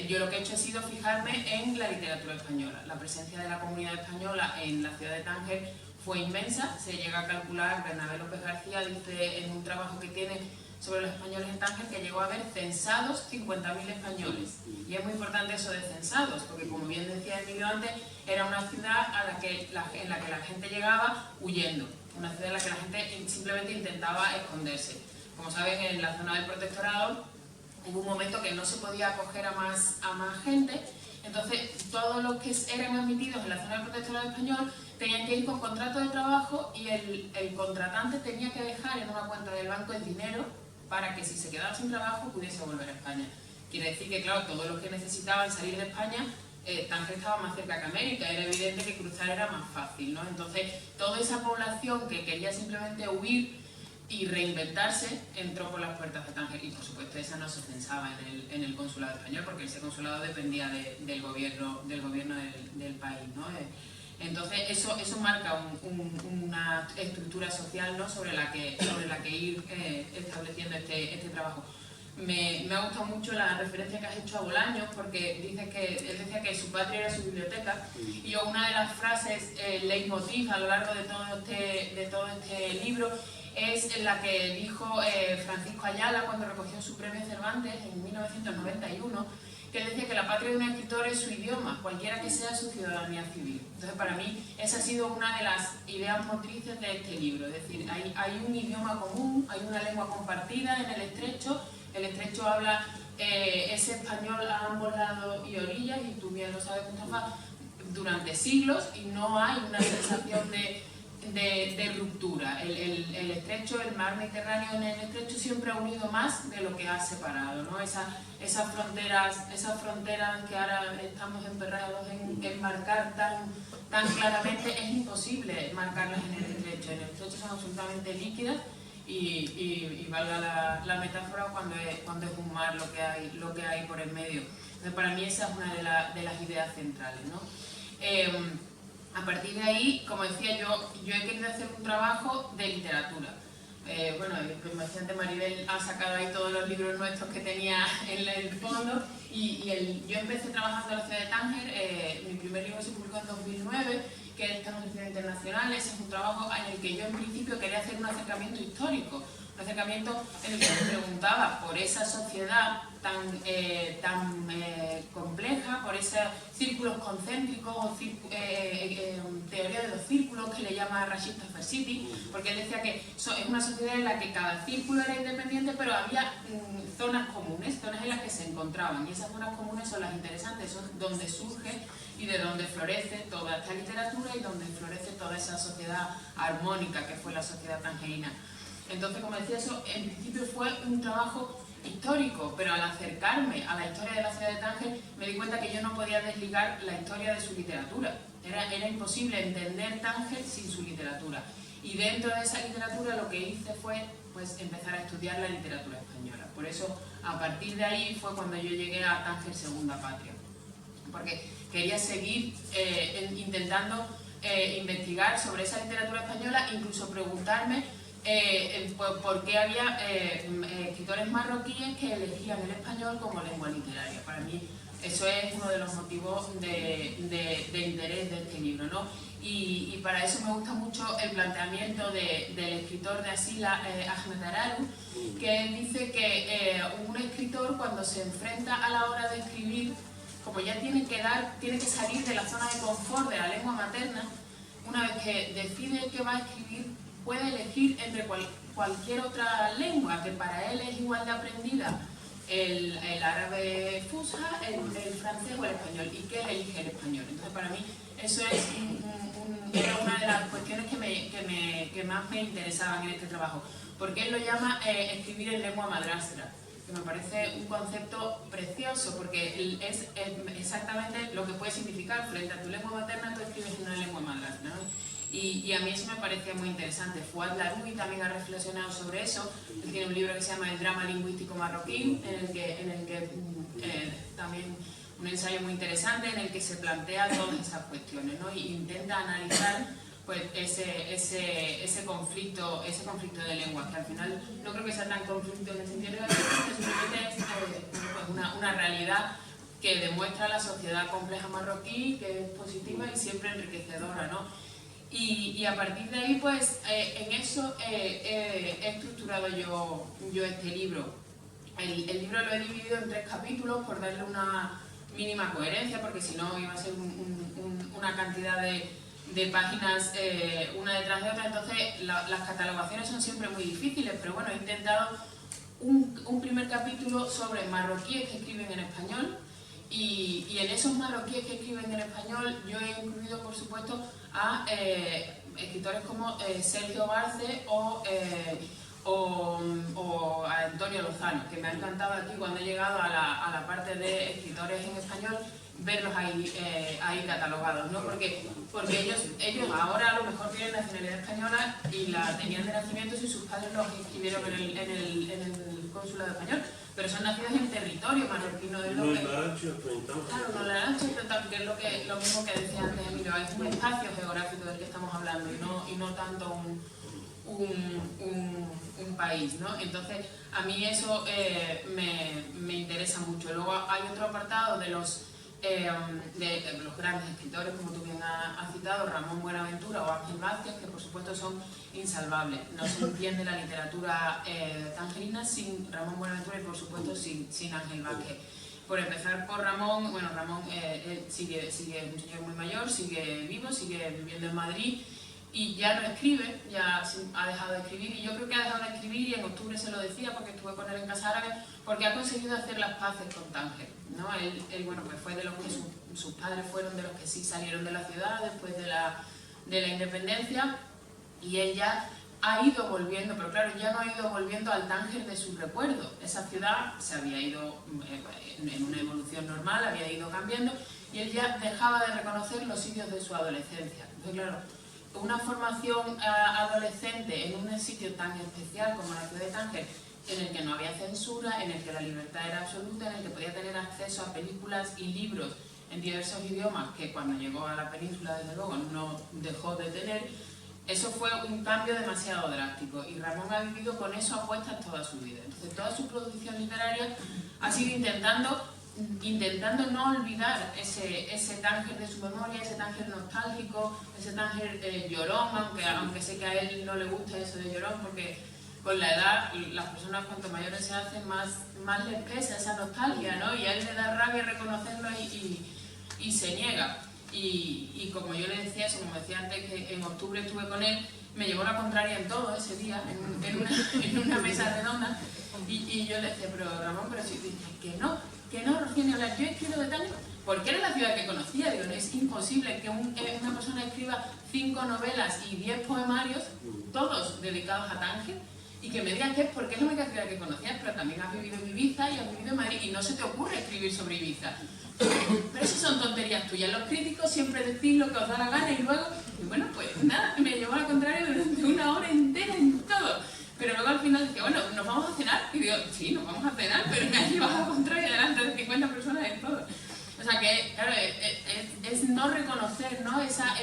Yo lo que he hecho ha sido fijarme en la literatura española. La presencia de la comunidad española en la ciudad de Tánger fue inmensa, se llega a calcular, Bernabé López García dice en un trabajo que tiene sobre los españoles en Tánger que llegó a haber censados 50.000 españoles. Y es muy importante eso de censados, porque como bien decía Emilio antes, era una ciudad en la que la gente llegaba huyendo, una ciudad en la que la gente simplemente intentaba esconderse. Como saben, en la zona del protectorado hubo un momento que no se podía acoger a más gente, entonces todos los que eran admitidos en la zona del protectorado español tenían que ir con contrato de trabajo, y el contratante tenía que dejar en una cuenta del banco el dinero para que si se quedaba sin trabajo pudiese volver a España. Quiere decir que, claro, todos los que necesitaban salir de España, Tánger estaba más cerca que América, era evidente que cruzar era más fácil, ¿no? Entonces, toda esa población que quería simplemente huir y reinventarse entró por las puertas de Tánger, y por supuesto esa no se censaba en el consulado español, porque ese consulado dependía del gobierno del país, ¿no? Entonces eso marca una estructura social, ¿no? sobre la que ir estableciendo este trabajo. Me ha gustado mucho la referencia que has hecho a Bolaños, porque él decía que su patria era su biblioteca, y yo una de las frases leitmotiv a lo largo de todo este libro es la que dijo Francisco Ayala cuando recogió su premio Cervantes en 1991, que él decía que la patria de un escritor es su idioma, cualquiera que sea su ciudadanía civil. Entonces, para mí, esa ha sido una de las ideas motrices de este libro. Es decir, hay un idioma común, hay una lengua compartida en el estrecho. El estrecho habla ese español a ambos lados y orillas, y tú bien lo sabes, Mustafa, durante siglos, y no hay una sensación de ruptura. El estrecho, el mar Mediterráneo en el estrecho siempre ha unido más de lo que ha separado, ¿no? Esas fronteras que ahora estamos emperrados en marcar tan claramente, es imposible marcarlas en el estrecho. En el estrecho son absolutamente líquidas y valga la metáfora cuando es un mar lo que hay por el medio. Entonces, para mí esa es una de las ideas centrales, ¿no? A partir de ahí, como decía, yo he querido hacer un trabajo de literatura. Bueno, como decía antes, Maribel ha sacado ahí todos los libros nuestros que tenía en el fondo, yo empecé trabajando en la ciudad de Tánger. Mi primer libro se publicó en 2009, que es Esta Universidad Internacional. Ese es un trabajo en el que yo en principio quería hacer un acercamiento histórico, un acercamiento en el que me preguntaba por esa sociedad tan compleja, por esos círculos concéntricos o teoría de los círculos que le llama Rashid Tafersiti, porque él decía que es una sociedad en la que cada círculo era independiente, pero había zonas comunes, zonas en las que se encontraban, y esas zonas comunes son las interesantes, son donde surge y de donde florece toda esta literatura y donde florece toda esa sociedad armónica que fue la sociedad tangerina. Entonces, como decía, eso en principio fue un trabajo histórico, pero al acercarme a la historia de la ciudad de Tánger me di cuenta que yo no podía desligar la historia de su literatura. Era imposible entender Tánger sin su literatura. Y dentro de esa literatura lo que hice fue pues, empezar a estudiar la literatura española. Por eso, a partir de ahí fue cuando yo llegué a Tánger Segunda Patria. Porque quería seguir intentando investigar sobre esa literatura española, incluso preguntarme por qué había escritores marroquíes que elegían el español como lengua literaria. Para mí eso es uno de los motivos de interés de este libro, ¿no? Y para eso me gusta mucho el planteamiento del escritor de Asila, Ahmed Araru, que él dice que un escritor, cuando se enfrenta a la hora de escribir, como ya tiene que salir de la zona de confort de la lengua materna, una vez que decide que va a escribir, puede elegir entre cualquier otra lengua, que para él es igual de aprendida, el árabe fusha, el francés o el español, y que él elige el español. Entonces, para mí, eso era una de las cuestiones que más me interesaban en este trabajo, porque él lo llama escribir en lengua madrastra, que me parece un concepto precioso, porque es exactamente lo que puede significar: frente a tu lengua materna, tú escribes en una lengua madrastra, ¿no? Y a mí eso me parecía muy interesante. Fouad Larouí también ha reflexionado sobre eso. Él tiene un libro que se llama El drama lingüístico marroquí, en el que también un ensayo muy interesante en el que se plantea todas esas cuestiones, ¿no? Y intenta analizar pues, ese conflicto de lenguas, que al final no creo que sea tan conflicto en el sentido de que simplemente es pues, una realidad que demuestra la sociedad compleja marroquí, que es positiva y siempre enriquecedora, ¿no? Y a partir de ahí, pues, en eso he estructurado yo este libro. El libro lo he dividido en 3 capítulos por darle una mínima coherencia, porque si no iba a ser una cantidad de páginas una detrás de otra. Entonces, las catalogaciones son siempre muy difíciles, pero bueno, he intentado un primer capítulo sobre marroquíes que escriben en español. Y en esos marroquíes que escriben en español yo he incluido, por supuesto, a escritores como Sergio Barce o a Antonio Lozano, que me ha encantado aquí cuando he llegado a la parte de escritores en español, verlos ahí catalogados, ¿no? Porque ellos ahora a lo mejor tienen nacionalidad española y la tenían de nacimiento si sus padres los inscribieron en el consulado español, pero son nacidos en territorio marroquino. Claro, no la han enfrentado, que es lo mismo que decía antes Emilio, es un espacio geográfico del que estamos hablando y no tanto un país, ¿no? Entonces, a mí eso me interesa mucho. Luego hay otro apartado de los de los grandes escritores, como tú bien has citado, Ramón Buenaventura o Ángel Vázquez, que por supuesto son insalvables. No se entiende la literatura tangerina sin Ramón Buenaventura y por supuesto sin Ángel Vázquez. Por empezar por Ramón, bueno, Ramón sigue un señor muy mayor, sigue vivo, sigue viviendo en Madrid y ya no escribe, ya ha dejado de escribir, y yo creo que ha dejado de escribir, y en octubre se lo decía porque estuve con él en Casa Árabe, porque ha conseguido hacer las paces con Tánger, ¿no? Él bueno, pues fue de los que sus padres fueron de los que sí salieron de la ciudad después de la independencia, y él ya ha ido volviendo, pero claro, ya no ha ido volviendo al Tánger de su recuerdo. Esa ciudad se había ido en una evolución normal, había ido cambiando, y él ya dejaba de reconocer los sitios de su adolescencia. Entonces, claro, una formación adolescente en un sitio tan especial como la ciudad de Tánger, en el que no había censura, en el que la libertad era absoluta, en el que podía tener acceso a películas y libros en diversos idiomas, que cuando llegó a la península, desde luego, no dejó de tener. Eso fue un cambio demasiado drástico, y Ramón ha vivido con eso a cuestas toda su vida. Entonces, toda su producción literaria ha sido intentando no olvidar ese Tánger de su memoria, ese Tánger nostálgico, ese Tánger llorón, aunque sé que a él no le gusta eso de llorón, porque con la edad las personas cuanto mayores se hacen más les pesa esa nostalgia, ¿no? Y a él le da rabia reconocerlo y se niega. Y como yo le decía eso, como decía antes, que en octubre estuve con él, me llevó la contraria en todo ese día, en una mesa redonda, y yo le decía, pero Ramón, pero si dices que no, Rocío, ni hablar, yo escribo de Tánger, porque era la ciudad que conocía. Digo, no es imposible que una persona escriba 5 novelas y 10 poemarios, todos dedicados a Tánger, y que me digas que es porque es la única ciudad que conocías, pero también has vivido en Ibiza y has vivido en Madrid, y no se te ocurre escribir sobre Ibiza. Pero esas son tonterías tuyas. Los críticos siempre decís lo que os da la gana, y luego, y bueno, pues nada, me llevó a la contraria durante una hora entera en todo. Pero luego al final dije, bueno, ¿nos vamos a cenar? Y digo, sí, nos vamos a cenar, pero me ha llevado a la contraria delante de 50 personas en todo. O sea que, claro, es no reconocer, ¿no? esa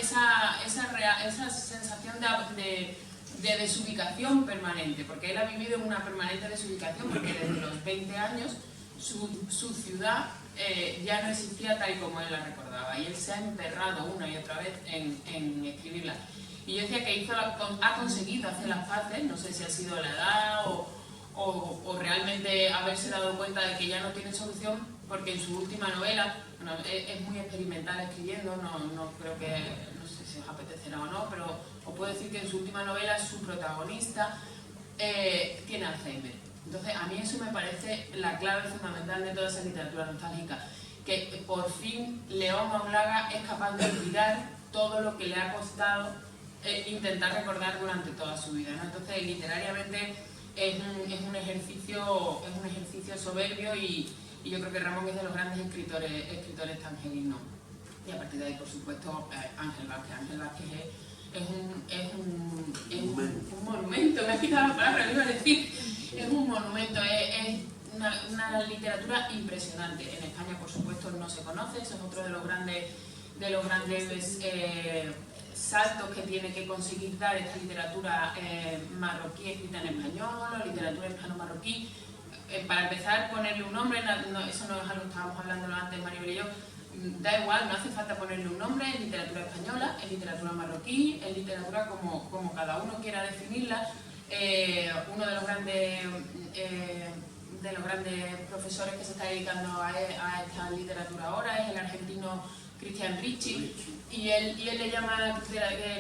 sensación de desubicación permanente, porque él ha vivido en una permanente desubicación, porque desde los 20 años su ciudad ya no existía tal y como él la recordaba, y él se ha emperrado una y otra vez en escribirla. Y yo decía que ha conseguido hacer las paces, no sé si ha sido la edad o realmente haberse dado cuenta de que ya no tiene solución, porque en su última novela, bueno, es muy experimental escribiendo, no creo que, no sé si os apetecerá o no, pero os puedo decir que en su última novela su protagonista tiene Alzheimer. Entonces, a mí eso me parece la clave fundamental de toda esa literatura nostálgica, que por fin León Aulaga es capaz de olvidar todo lo que le ha costado intentar recordar durante toda su vida, ¿no? Entonces, literariamente es un ejercicio soberbio, y yo creo que Ramón es de los grandes escritores tangerinos. Y a partir de ahí, por supuesto, Ángel Vázquez. Ángel Vázquez es un monumento, me ha quitado la palabra, lo iba a decir. Es un monumento, es una literatura impresionante. En España, por supuesto, no se conoce, eso es otro de los grandes saltos que tiene que conseguir dar esta literatura marroquí escrita en español, o literatura hispano-marroquí. Para empezar, ponerle un nombre, eso no es algo que estábamos hablando antes, Maribel y yo, da igual, no hace falta ponerle un nombre, es literatura española, es literatura marroquí, es literatura como cada uno quiera definirla. Uno de los grandes profesores que se está dedicando a esta literatura ahora es el argentino Cristian Ricci, y él le llama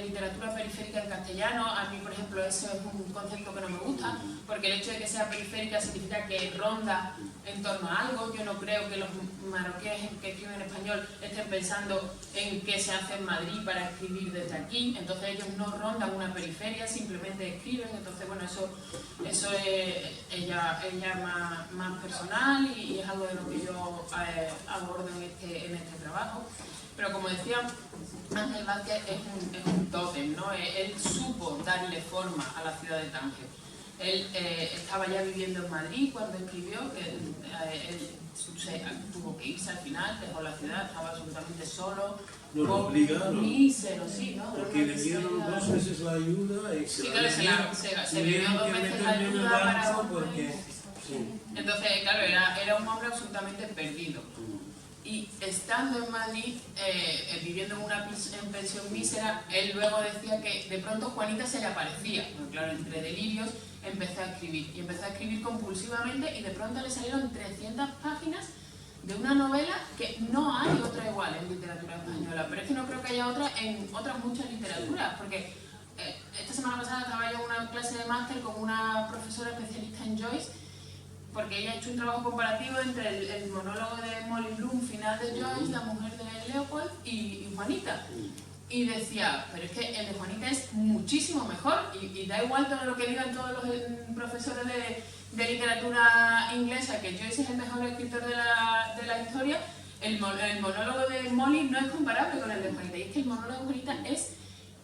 literatura periférica en castellano. A mí, por ejemplo, eso es un concepto que no me gusta, porque el hecho de que sea periférica significa que ronda en torno a algo. Yo no creo que los marroquíes que escriben en español estén pensando en qué se hace en Madrid para escribir desde aquí, entonces ellos no rondan una periferia, simplemente escriben. Entonces, bueno, eso es ya más personal, y es algo de lo que yo abordo en este trabajo. Pero como decía, Ángel Vázquez es un tótem, ¿no? Él supo darle forma a la ciudad de Tánger. Él estaba ya viviendo en Madrid cuando escribió, él tuvo que irse al final, dejó la ciudad, estaba absolutamente solo. No lo obligaron. Sí, ¿no? Porque le dieron 2 veces la ayuda y se le dio 2 veces la ayuda para volver. Porque, sí. Entonces, claro, era un hombre absolutamente perdido. Y estando en Madrid, viviendo en una pensión mísera, él luego decía que de pronto Juanita se le aparecía. Porque claro, entre delirios empezó a escribir. Y empezó a escribir compulsivamente y de pronto le salieron 300 páginas de una novela que no hay otra igual en literatura española. Pero es que no creo que haya otra en otras muchas literaturas. Porque esta semana pasada estaba yo en una clase de máster con una profesora especialista en Joyce, porque ella ha hecho un trabajo comparativo entre el monólogo de Molly Bloom, final de Joyce, la mujer de Leopold y Juanita. Y decía, pero es que el de Juanita es muchísimo mejor y da igual todo lo que digan todos los profesores de literatura inglesa, que Joyce es el mejor escritor de la historia. El monólogo de Molly no es comparable con el de Juanita, y es que el monólogo de Juanita es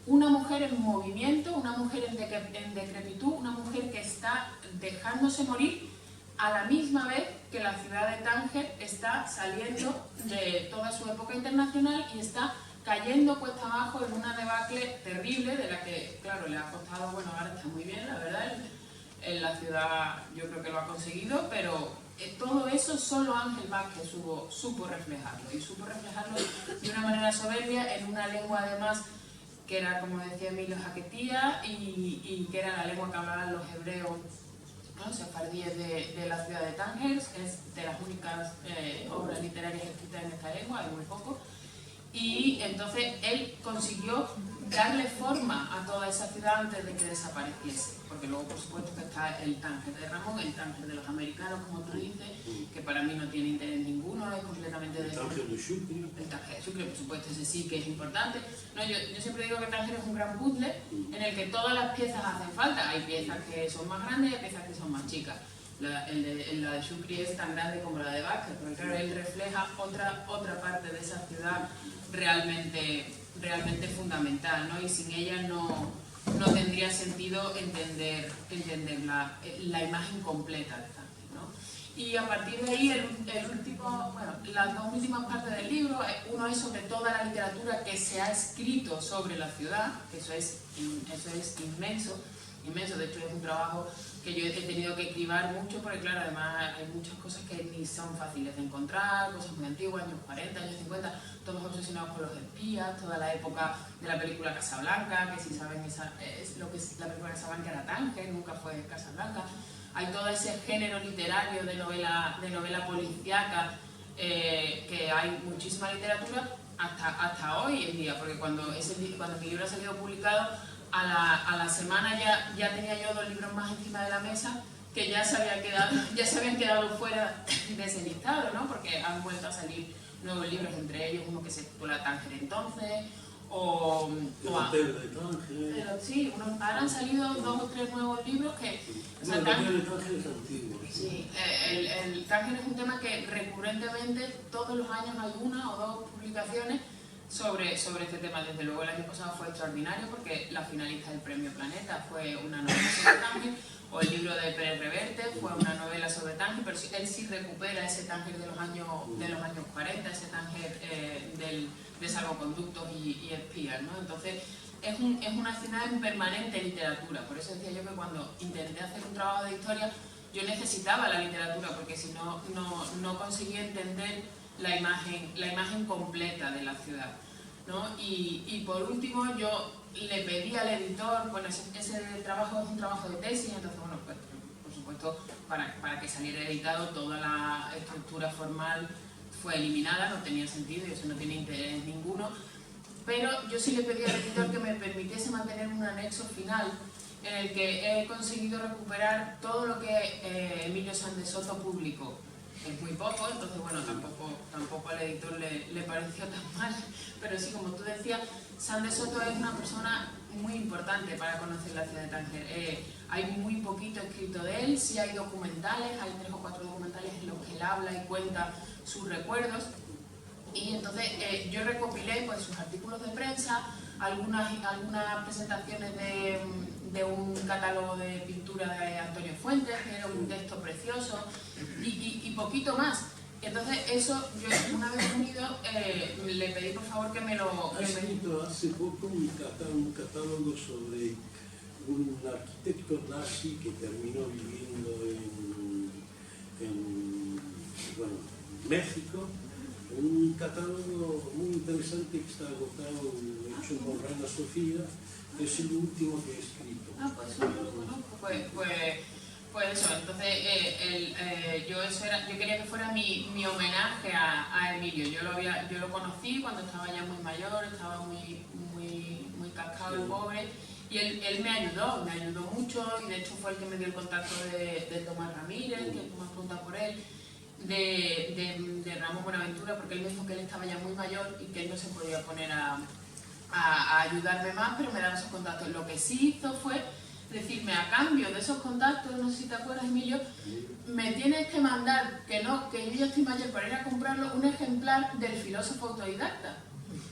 una mujer en movimiento, una mujer en decrepitud, una mujer que está dejándose morir a la misma vez que la ciudad de Tánger está saliendo de toda su época internacional y está cayendo cuesta abajo en una debacle terrible de la que, claro, le ha costado, bueno, ahora está muy bien, la verdad, en la ciudad yo creo que lo ha conseguido, pero todo eso solo Ángel Vázquez supo reflejarlo, y supo reflejarlo de una manera soberbia, en una lengua además que era, como decía Emilio, jaquetía, y que era la lengua que hablaban los hebreos, ¿no? Sefardíes de la ciudad de Tánger. Es de las únicas obras literarias escritas en esta lengua, hay muy poco. Y entonces él consiguió darle forma a toda esa ciudad antes de que desapareciese. Porque luego, por supuesto, que está el Tánger de Ramón, el Tánger de los americanos, como tú dices, que para mí no tiene interés ninguno, es completamente... El Tánger de Sucre. El Tánger de Sucre, por supuesto, ese sí que es importante. No, yo siempre digo que Tánger es un gran puzzle en el que todas las piezas hacen falta. Hay piezas que son más grandes y hay piezas que son más chicas. La de Sucre es tan grande como la de Vázquez, porque claro, él refleja otra parte de esa ciudad realmente fundamental, ¿no? Y sin ella no tendría sentido entender la imagen completa de Tánger, ¿no? Y a partir de ahí, las dos últimas partes del libro, uno es sobre toda la literatura que se ha escrito sobre la ciudad, que eso es inmenso, de hecho es un trabajo que yo he tenido que cribar mucho, porque claro, además hay muchas cosas que ni son fáciles de encontrar, cosas muy antiguas, años 40, años 50, todos obsesionados con los espías, toda la época de la película Casablanca, que si saben, es lo que es la película Casablanca era Tánger, nunca fue Casablanca. Hay todo ese género literario de novela policíaca, que hay muchísima literatura hasta hoy en día, porque cuando mi libro ha salido publicado, a la semana ya tenía yo 2 libros más encima de la mesa que ya se habían quedado fuera de ese listado, ¿no? Porque han vuelto a salir nuevos libros, entre ellos uno que se titula Tánger entonces, El Hotel de Tánger. Sí, ahora han salido 2 o 3 nuevos libros que... El Hotel de Tánger es antiguo. Sí, el Tánger es un tema que recurrentemente todos los años hay 1 o 2 publicaciones sobre este tema. Desde luego el año pasado fue extraordinario porque la finalista del Premio Planeta fue una novela sobre Tánger, o el libro de Pérez Reverte fue una novela sobre Tánger, pero él sí recupera ese Tánger de los años 40, ese Tánger de salvoconductos y espías, ¿no? Entonces es una ciudad en permanente literatura. Por eso decía yo que cuando intenté hacer un trabajo de historia yo necesitaba la literatura, porque si no conseguía entender la imagen completa de la ciudad, ¿no? Y por último yo le pedí al editor, bueno, ese trabajo es un trabajo de tesis, entonces bueno, pues por supuesto para que saliera editado toda la estructura formal fue eliminada, no tenía sentido y eso no tiene interés ninguno, pero yo sí le pedí al editor que me permitiese mantener un anexo final en el que he conseguido recuperar todo lo que Emilio Sanz de Soto publicó. Es muy poco, entonces bueno, tampoco al editor le pareció tan mal, pero sí, como tú decías, Sanz de Soto es una persona muy importante para conocer la ciudad de Tánger. Hay muy poquito escrito de él, sí hay documentales, hay 3 o 4 documentales en los que él habla y cuenta sus recuerdos, y entonces yo recopilé pues sus artículos de prensa, algunas presentaciones de un catálogo de pintura de Antonio Fuentes, que era un texto precioso, y poquito más. Entonces eso, yo una vez unido, le pedí por favor que me lo... Ha escrito hace poco un catálogo sobre un arquitecto nazi que terminó viviendo en México, un catálogo muy interesante que está agotado, hecho por Reina Sofía, que es el último que he escrito. Ah, pues no lo conozco. Pues eso, entonces yo quería que fuera mi homenaje a Emilio. Yo lo conocí cuando estaba ya muy mayor, estaba muy cascado el pobre, y él me ayudó mucho, y de hecho fue el que me dio el contacto de Tomás Ramírez, que tú me has preguntado por él, de Ramón Buenaventura, porque él me dijo que él estaba ya muy mayor y que él no se podía poner a ayudarme más, pero me daba esos contactos. Lo que sí hizo fue decirme, a cambio de esos contactos, no sé si te acuerdas, Emilio, me tienes que mandar, que yo ya estoy mayor para ir a comprarlo, un ejemplar del filósofo autodidacta.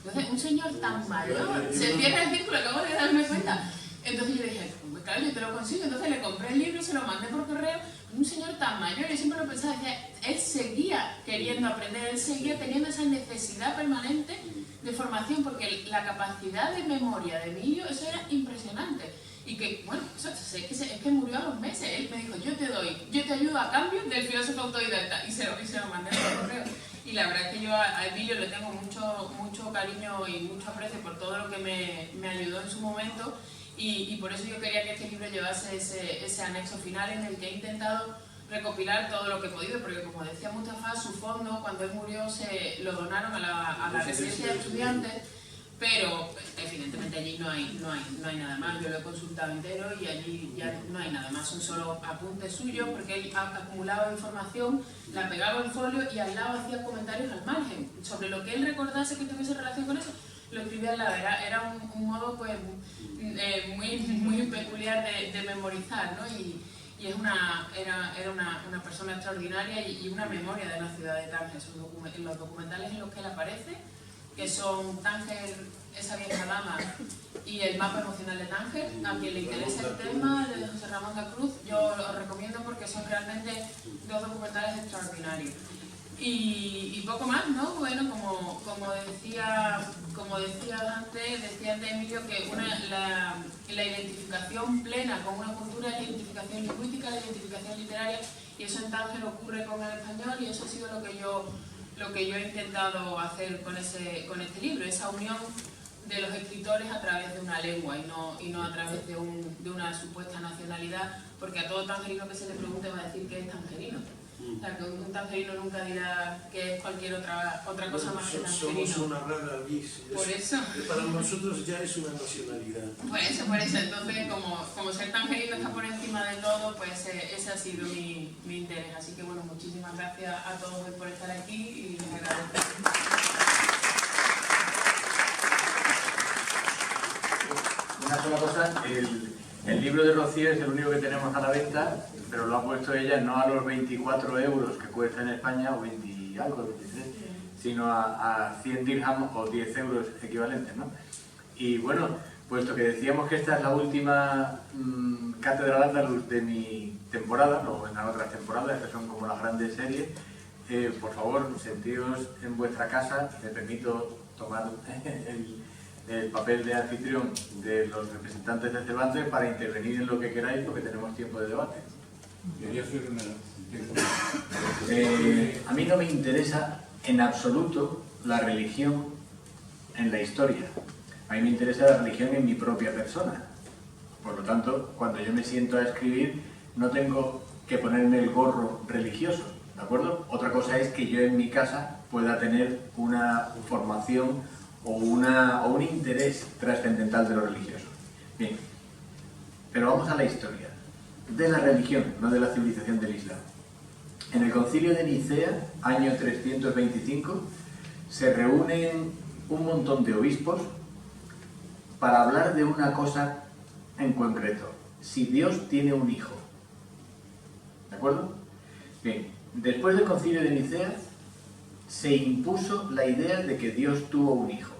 Entonces, un señor tan mayor, se cierra el círculo, acabo de darme cuenta. Entonces yo dije, pues claro, yo te lo consigo. Entonces le compré el libro y se lo mandé por correo. Un señor tan mayor, yo siempre lo pensaba, decía, él seguía queriendo aprender, él seguía teniendo esa necesidad permanente de formación, porque la capacidad de memoria de Emilio, eso era impresionante. Y que, bueno, es que murió a los meses. Él me dijo, yo te ayudo a cambio del filósofo autodidacta. Y se lo mandé por correo. Y la verdad es que yo a Emilio le tengo mucho cariño y mucho aprecio por todo lo que me ayudó en su momento. Y por eso yo quería que este libro llevase ese anexo final en el que he intentado recopilar todo lo que he podido, porque como decía Mustafa, su fondo, cuando él murió, se lo donaron a la residencia de estudiantes. Pero evidentemente allí no hay nada más. Yo lo he consultado entero y allí ya no hay nada más, son solo apuntes suyos, porque él acumulaba información, la pegaba en folio y al lado hacía comentarios al margen sobre lo que él recordase que tuviese relación con eso, lo escribía al lado. Era un modo pues muy peculiar de memorizar, ¿no? Y era una persona extraordinaria y una memoria de la ciudad de Tánger. Los documentales en los que él aparece, que son Tánger, esa vieja dama, y el mapa emocional de Tánger. A quien le interese el tema, de José Ramón de Cruz, yo los recomiendo porque son realmente dos documentales extraordinarios. Y poco más, ¿no? Bueno, como decía antes Emilio, que la identificación plena con una cultura es la identificación lingüística, la identificación literaria, y eso en Tánger ocurre con el español, y eso ha sido lo que yo he intentado hacer con este libro, esa unión de los escritores a través de una lengua y no a través de una supuesta nacionalidad, porque a todo tangerino que se le pregunte va a decir que es tangerino. O sea, que un tangerino nunca dirá que es cualquier otra cosa más que tangerino. Somos una rara avis. Por eso. Para nosotros ya es una nacionalidad. Por eso. Entonces, como ser tangerino está por encima de todo, pues ese ha sido mi interés. Así que, bueno, muchísimas gracias a todos por estar aquí y les agradezco. Una sola cosa, el libro de Rocío es el único que tenemos a la venta, pero lo ha puesto ella no a los 24 euros que cuesta en España, o 20 y algo, 23, sino a 100 dirhams o 10 euros equivalentes, ¿no? Y bueno, puesto que decíamos que esta es la última Cátedra Andaluz de mi temporada, luego vendrán otras temporadas, que son como las grandes series, por favor, sentíos en vuestra casa, me permito tomar el papel de anfitrión de los representantes de Cervantes para intervenir en lo que queráis, porque tenemos tiempo de debate. Yo soy primero. A mí no me interesa en absoluto la religión en la historia. A mí me interesa la religión en mi propia persona. Por lo tanto, cuando yo me siento a escribir, no tengo que ponerme el gorro religioso, ¿de acuerdo? Otra cosa es que yo en mi casa pueda tener una formación o un interés trascendental de lo religioso. Bien, pero vamos a la historia de la religión, no de la civilización del Islam. En el Concilio de Nicea, año 325, se reúnen un montón de obispos para hablar de una cosa en concreto: si Dios tiene un hijo. ¿De acuerdo? Bien, después del Concilio de Nicea se impuso la idea de que Dios tuvo un hijo.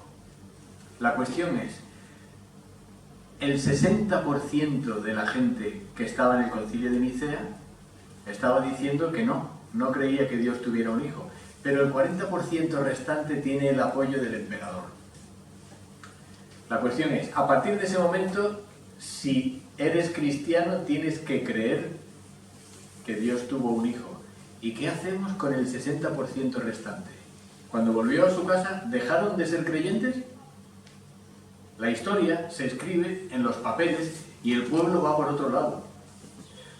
La cuestión es, el 60% de la gente que estaba en el Concilio de Nicea estaba diciendo que no creía que Dios tuviera un hijo, pero el 40% restante tiene el apoyo del emperador. La cuestión es, a partir de ese momento, si eres cristiano, tienes que creer que Dios tuvo un hijo. ¿Y qué hacemos con el 60% restante? cuando volvió a su casa, ¿dejaron de ser creyentes? La historia se escribe en los papeles y el pueblo va por otro lado.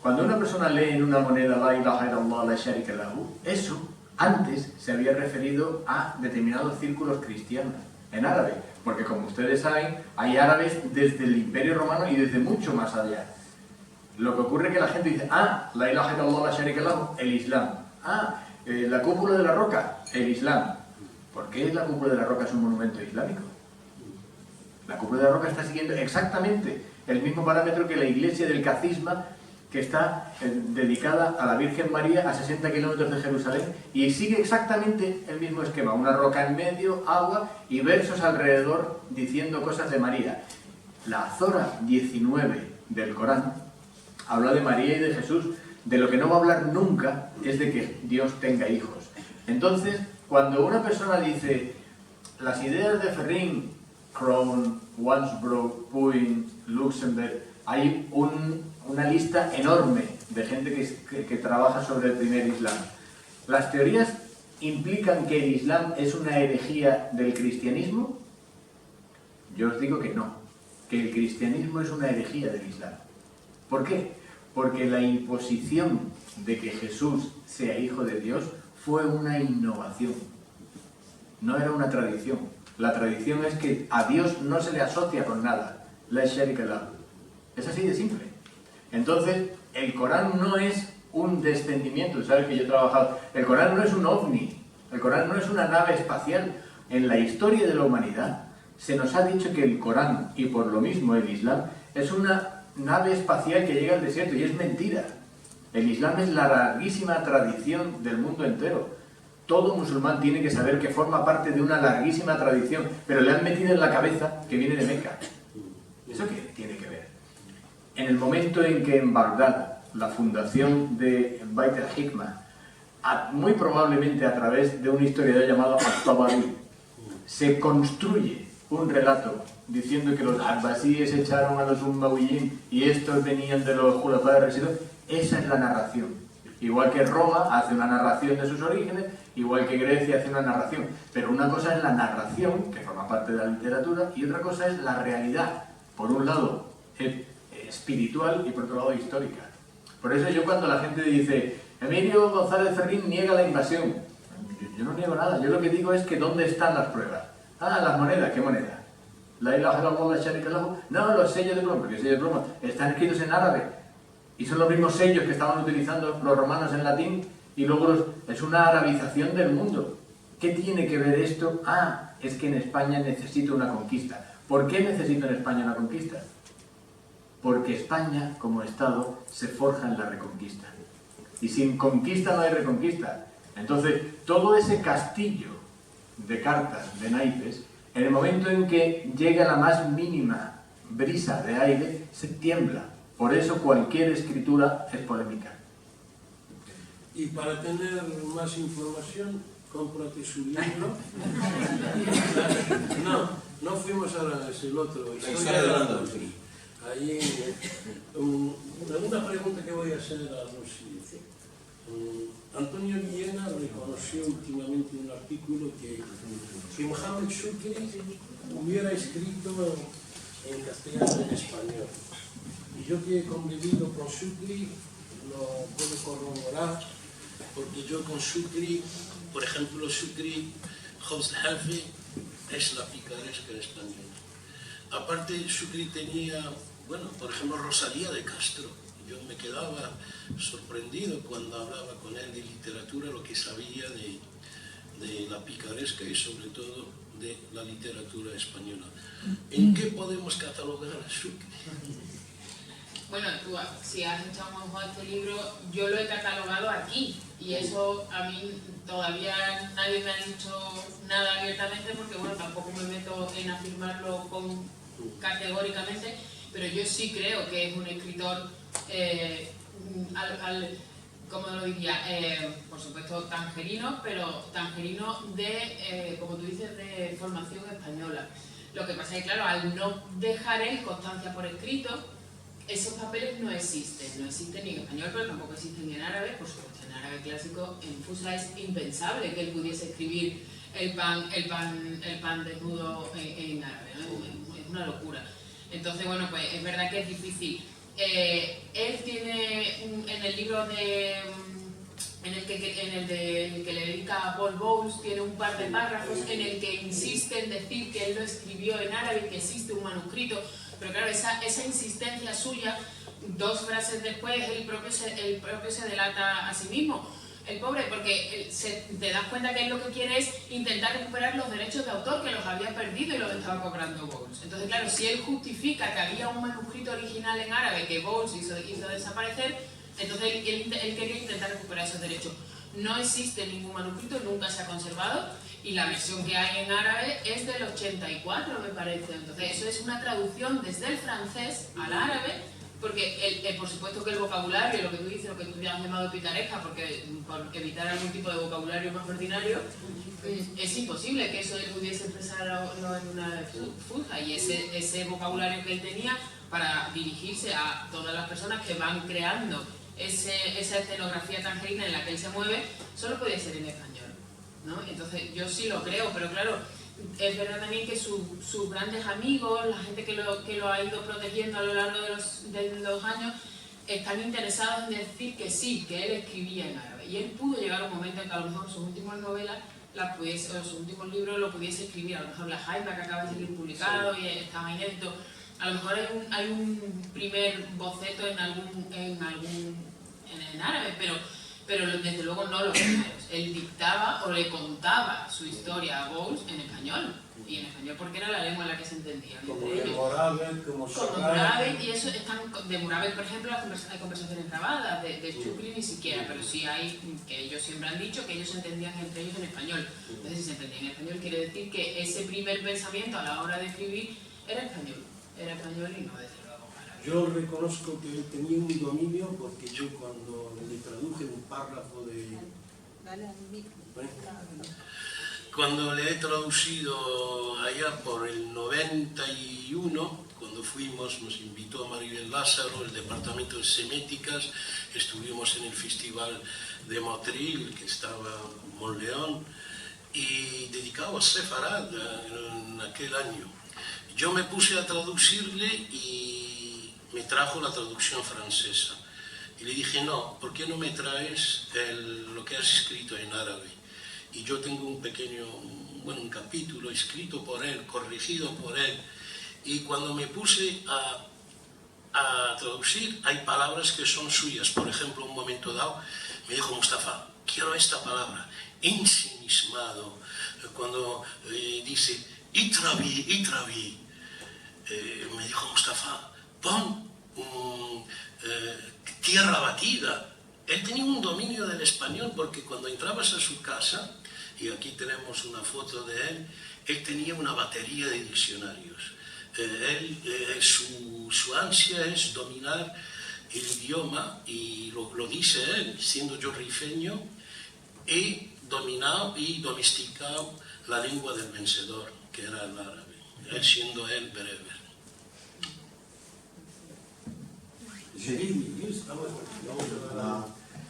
Cuando una persona lee en una moneda la ilaha illallah la sharika lahu, eso antes se había referido a determinados círculos cristianos, en árabe, porque como ustedes saben, hay árabes desde el Imperio Romano y desde mucho más allá. Lo que ocurre es que la gente dice, la ilaha illallah la sharika lahu, el Islam. La cúpula de la roca, el Islam. ¿Por qué la cúpula de la roca es un monumento islámico? La cúpula de la roca está siguiendo exactamente el mismo parámetro que la iglesia del Cacisma, que está dedicada a la Virgen María a 60 kilómetros de Jerusalén, y sigue exactamente el mismo esquema, una roca en medio, agua y versos alrededor diciendo cosas de María. La Zora 19 del Corán habla de María y de Jesús. De lo que no va a hablar nunca es de que Dios tenga hijos. Entonces, cuando una persona dice las ideas de Ferrin, Crohn, Wansbrough, Puin, Luxemburg, hay una lista enorme de gente que trabaja sobre el primer Islam. ¿Las teorías implican que el Islam es una herejía del cristianismo? Yo os digo que no, que el cristianismo es una herejía del Islam. ¿Por qué? Porque la imposición de que Jesús sea hijo de Dios fue una innovación, no era una tradición. La tradición es que a Dios no se le asocia con nada, la sharika lahu. Es así de simple. Entonces, el Corán no es un descendimiento, ¿sabes que yo he trabajado? El Corán no es un ovni, el Corán no es una nave espacial. En la historia de la humanidad se nos ha dicho que el Corán, y por lo mismo el Islam, es una nave espacial que llega al desierto, y es mentira. El Islam es la larguísima tradición del mundo entero. Todo musulmán tiene que saber que forma parte de una larguísima tradición, pero le han metido en la cabeza que viene de Meca. ¿Eso qué tiene que ver? En el momento en que en Bagdad, la fundación de Bait al-Hikmah, muy probablemente a través de un historiador llamado At-Tabari, se construye un relato diciendo que los abbasíes echaron a los umayyin y estos venían de los Julafá Rashidun, esa es la narración. Igual que Roma hace una narración de sus orígenes, igual que Grecia hace una narración. Pero una cosa es la narración, que forma parte de la literatura, y otra cosa es la realidad. Por un lado espiritual y por otro lado histórica. Por eso yo cuando la gente dice Emilio González Ferrín niega la invasión, yo no niego nada. Yo lo que digo es que ¿dónde están las pruebas? Las monedas. ¿Qué moneda? La ilaha illallah la sharika lahu. No, los sellos de plomo, porque sellos de plomo están escritos en árabe y son los mismos sellos que estaban utilizando los romanos en latín, y luego es una arabización del mundo. ¿Qué tiene que ver esto? Es que en España necesito una conquista. ¿Por qué necesito en España una conquista? Porque España, como Estado, se forja en la reconquista. Y sin conquista no hay reconquista. Entonces, todo ese castillo de cartas, de naipes, en el momento en que llega la más mínima brisa de aire, se tiembla. Por eso cualquier escritura es polémica. Y para tener más información, cómprate su libro. No fuimos a el otro. Ahí, una pregunta que voy a hacer a Rosy. Antonio Villena reconoció últimamente en un artículo que Mohamed Shukri hubiera escrito en castellano y en español. Y yo que he convivido con Shukri lo puedo corroborar, porque yo con Shukri, por ejemplo, Shukri Hafi es la picaresca en español. Aparte, Shukri tenía, por ejemplo, Rosalía de Castro. Yo me quedaba sorprendido cuando hablaba con él de literatura, lo que sabía de la picaresca y sobre todo de la literatura española. ¿En qué podemos catalogar a Shukri? Bueno, tú, si has echado un ojo a este libro, yo lo he catalogado aquí, y eso a mí todavía nadie me ha dicho nada abiertamente, porque tampoco me meto en afirmarlo categóricamente, pero yo sí creo que es un escritor, ¿cómo lo diría? Por supuesto tangerino, pero tangerino de, como tú dices, de formación española. Lo que pasa es que, claro, al no dejar él constancia por escrito, esos papeles no existen ni en español, pero tampoco existen en árabe. Por supuesto, en árabe clásico, en Fusa es impensable que él pudiese escribir el pan desnudo en árabe, ¿no? Es una locura. Entonces, bueno, pues es verdad que es difícil. Él tiene en el libro en el que le dedica a Paul Bowles, tiene un par de párrafos en el que insiste en decir que él lo escribió en árabe y que existe un manuscrito, pero claro, esa insistencia suya, 2 frases después, el propio se delata a sí mismo. El pobre, porque te das cuenta que él lo que quiere es intentar recuperar los derechos de autor que los había perdido y los estaba cobrando Bowles. Entonces, claro, si él justifica que había un manuscrito original en árabe que Bowles hizo desaparecer, entonces él quería intentar recuperar esos derechos. No existe ningún manuscrito, nunca se ha conservado, y la versión que hay en árabe es del 84, me parece. Entonces, eso es una traducción desde el francés al árabe, porque por supuesto que el vocabulario, lo que tú dices, lo que tú has llamado picaresca, porque por evitar algún tipo de vocabulario más ordinario, es imposible que eso él pudiese expresarlo en una fuja, y ese vocabulario que él tenía para dirigirse a todas las personas que van creando esa escenografía tangerina en la que él se mueve, solo podía ser en español, ¿no? Entonces yo sí lo creo, pero claro, es verdad también que sus grandes amigos, la gente que lo ha ido protegiendo a lo largo de los años, están interesados en decir que sí, que él escribía en árabe. Y él pudo llegar a un momento en que a lo mejor sus últimas novelas, o sus últimos libros lo pudiese escribir. A lo mejor La Jaiba, que acaba de salir publicado, sí, y estaba inédito. A lo mejor hay un primer boceto en árabe, pero desde luego no los primeros. Él dictaba o le contaba su historia a Bowles en español, y en español porque era la lengua en la que se entendían. Como de Moravet, como Moravet, y eso de Moravet, por ejemplo, hay conversaciones grabadas, de Shukri ni siquiera, pero sí hay, que ellos siempre han dicho que ellos se entendían entre ellos en español. Entonces, si se entendían en español, quiere decir que ese primer pensamiento a la hora de escribir era español y no desde luego árabe. Yo reconozco que él tenía un dominio, porque yo cuando le traduje un párrafo de... Cuando le he traducido allá por el 91, cuando fuimos, nos invitó a Maribel Lázaro, el departamento de Seméticas, estuvimos en el Festival de Motril, que estaba en Monleón, y dedicado a Sefarad en aquel año. Yo me puse a traducirle y me trajo la traducción francesa. Y le dije, no, ¿por qué no me traes lo que has escrito en árabe? Y yo tengo un capítulo escrito por él, corregido por él. Y cuando me puse a traducir, hay palabras que son suyas. Por ejemplo, un momento dado, me dijo Mustafa, quiero esta palabra, ensimismado. Cuando dice, itravi, me dijo Mustafa, pon tierra batida. Él tenía un dominio del español, porque cuando entrabas a su casa, y aquí tenemos una foto de él tenía una batería de diccionarios. Su ansia es dominar el idioma, y lo dice él, siendo yo rifeño, he dominado y domesticado la lengua del vencedor, que era el árabe, él siendo él bereber. Sí.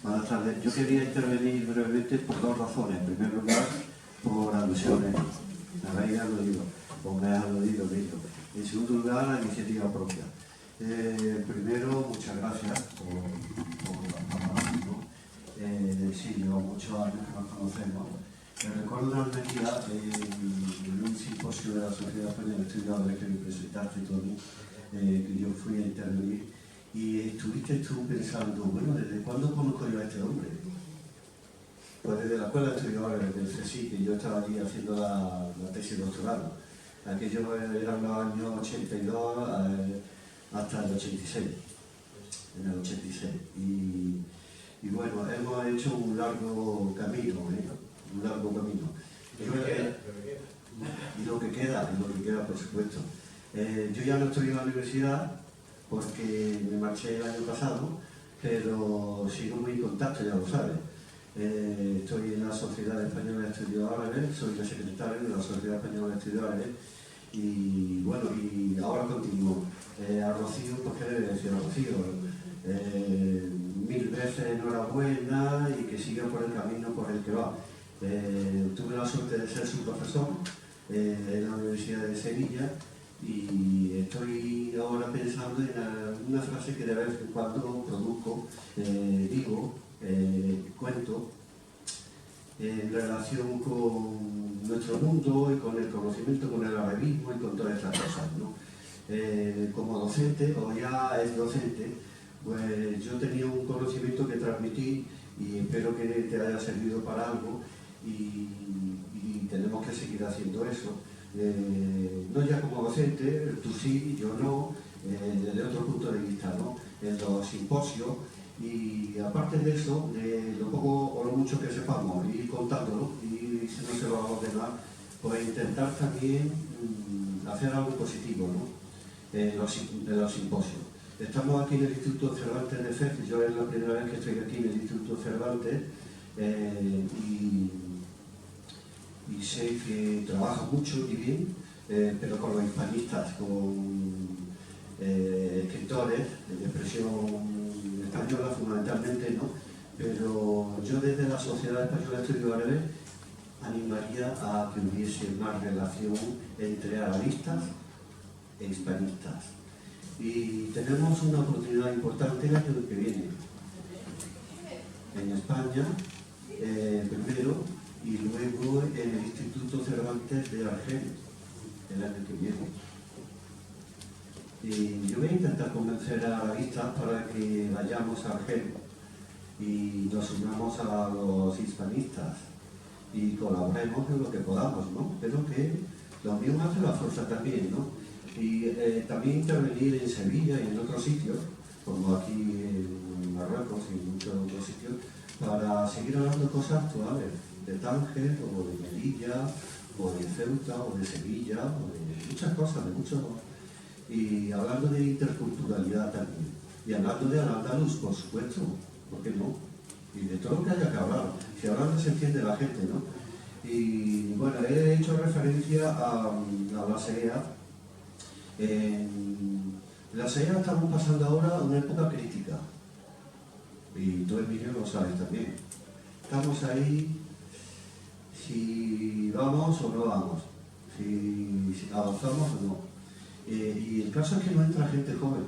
Buenas tardes. Yo quería intervenir brevemente por 2 razones. En primer lugar, por alusiones. La habéis aludido, o me has aludido de ello. En segundo lugar, la iniciativa propia. Primero, muchas gracias por las palabras, ¿no? Sí, llevo muchos años que nos conocemos. Recuerdo una Almería en un simposio de la Sociedad Española de Estudiadores que me presentaste, Tony, que yo fui a intervenir. Y estuviste tú pensando, bueno, ¿desde cuándo conozco yo a este hombre? Pues desde la Escuela de Estudiadores del CSIC, que yo estaba allí haciendo la tesis de doctorado. Aquello eran los años 82 hasta el 86, en el 86. Y bueno, hemos hecho un largo camino, un largo camino. Y lo que queda, por supuesto. Yo ya no estoy en la universidad, porque me marché el año pasado, pero sigo muy en contacto, ya lo sabes. Estoy en la Sociedad Española de Estudios Árabes, soy el secretario de la Sociedad Española de Estudios Árabes, y bueno, y ahora continúo. A Rocío, pues qué debe decir a Rocío, 1000 veces enhorabuena y que siga por el camino por el que va. Tuve la suerte de ser su profesor en la Universidad de Sevilla y estoy ahora pensando en una frase que de vez en cuando produzco, digo, cuento, en relación con nuestro mundo y con el conocimiento, con el arabismo y con todas estas cosas, ¿no? Como docente, o ya es docente, pues yo tenía un conocimiento que transmití y espero que te haya servido para algo y tenemos que seguir haciendo eso. No ya como docente, tú sí, yo no, desde otro punto de vista, ¿no? En los simposios. Y aparte de eso, lo poco o lo mucho que sepamos, ir contándolo y si no se lo va a ordenar, pues intentar también hacer algo positivo, ¿no? En los simposios. Estamos aquí en el Instituto Cervantes de Fez, yo es la primera vez que estoy aquí en el Instituto Cervantes y sé que trabaja mucho y bien, pero con los hispanistas, con escritores de expresión española fundamentalmente, ¿no? Pero yo desde la Sociedad Española de Estudios Árabes animaría a que hubiese más relación entre arabistas e hispanistas. Y tenemos una oportunidad importante el año que viene en España, primero, y luego en el Instituto Cervantes de Argel el año que viene. Y yo voy a intentar convencer a arabistas para que vayamos a Argel y nos unamos a los hispanistas y colaboremos en lo que podamos, ¿no? Pero que la unión hace la fuerza también, ¿no? Y también intervenir en Sevilla y en otros sitios, como aquí en Marruecos y en muchos otros sitios, para seguir hablando cosas actuales, de Tánger, o de Melilla, o de Ceuta, o de Sevilla, o de muchas cosas, de muchos... Y hablando de interculturalidad también, y hablando de Al-Ándalus, por supuesto, ¿por qué no? Y de todo lo que haya que hablar, si hablando se entiende la gente, ¿no? Y bueno, he hecho referencia a la SEA. En la SEA estamos pasando ahora una época crítica, y tú, Emilio, lo sabes también. Estamos ahí, si vamos o no vamos, si avanzamos o no. Y el caso es que no entra gente joven.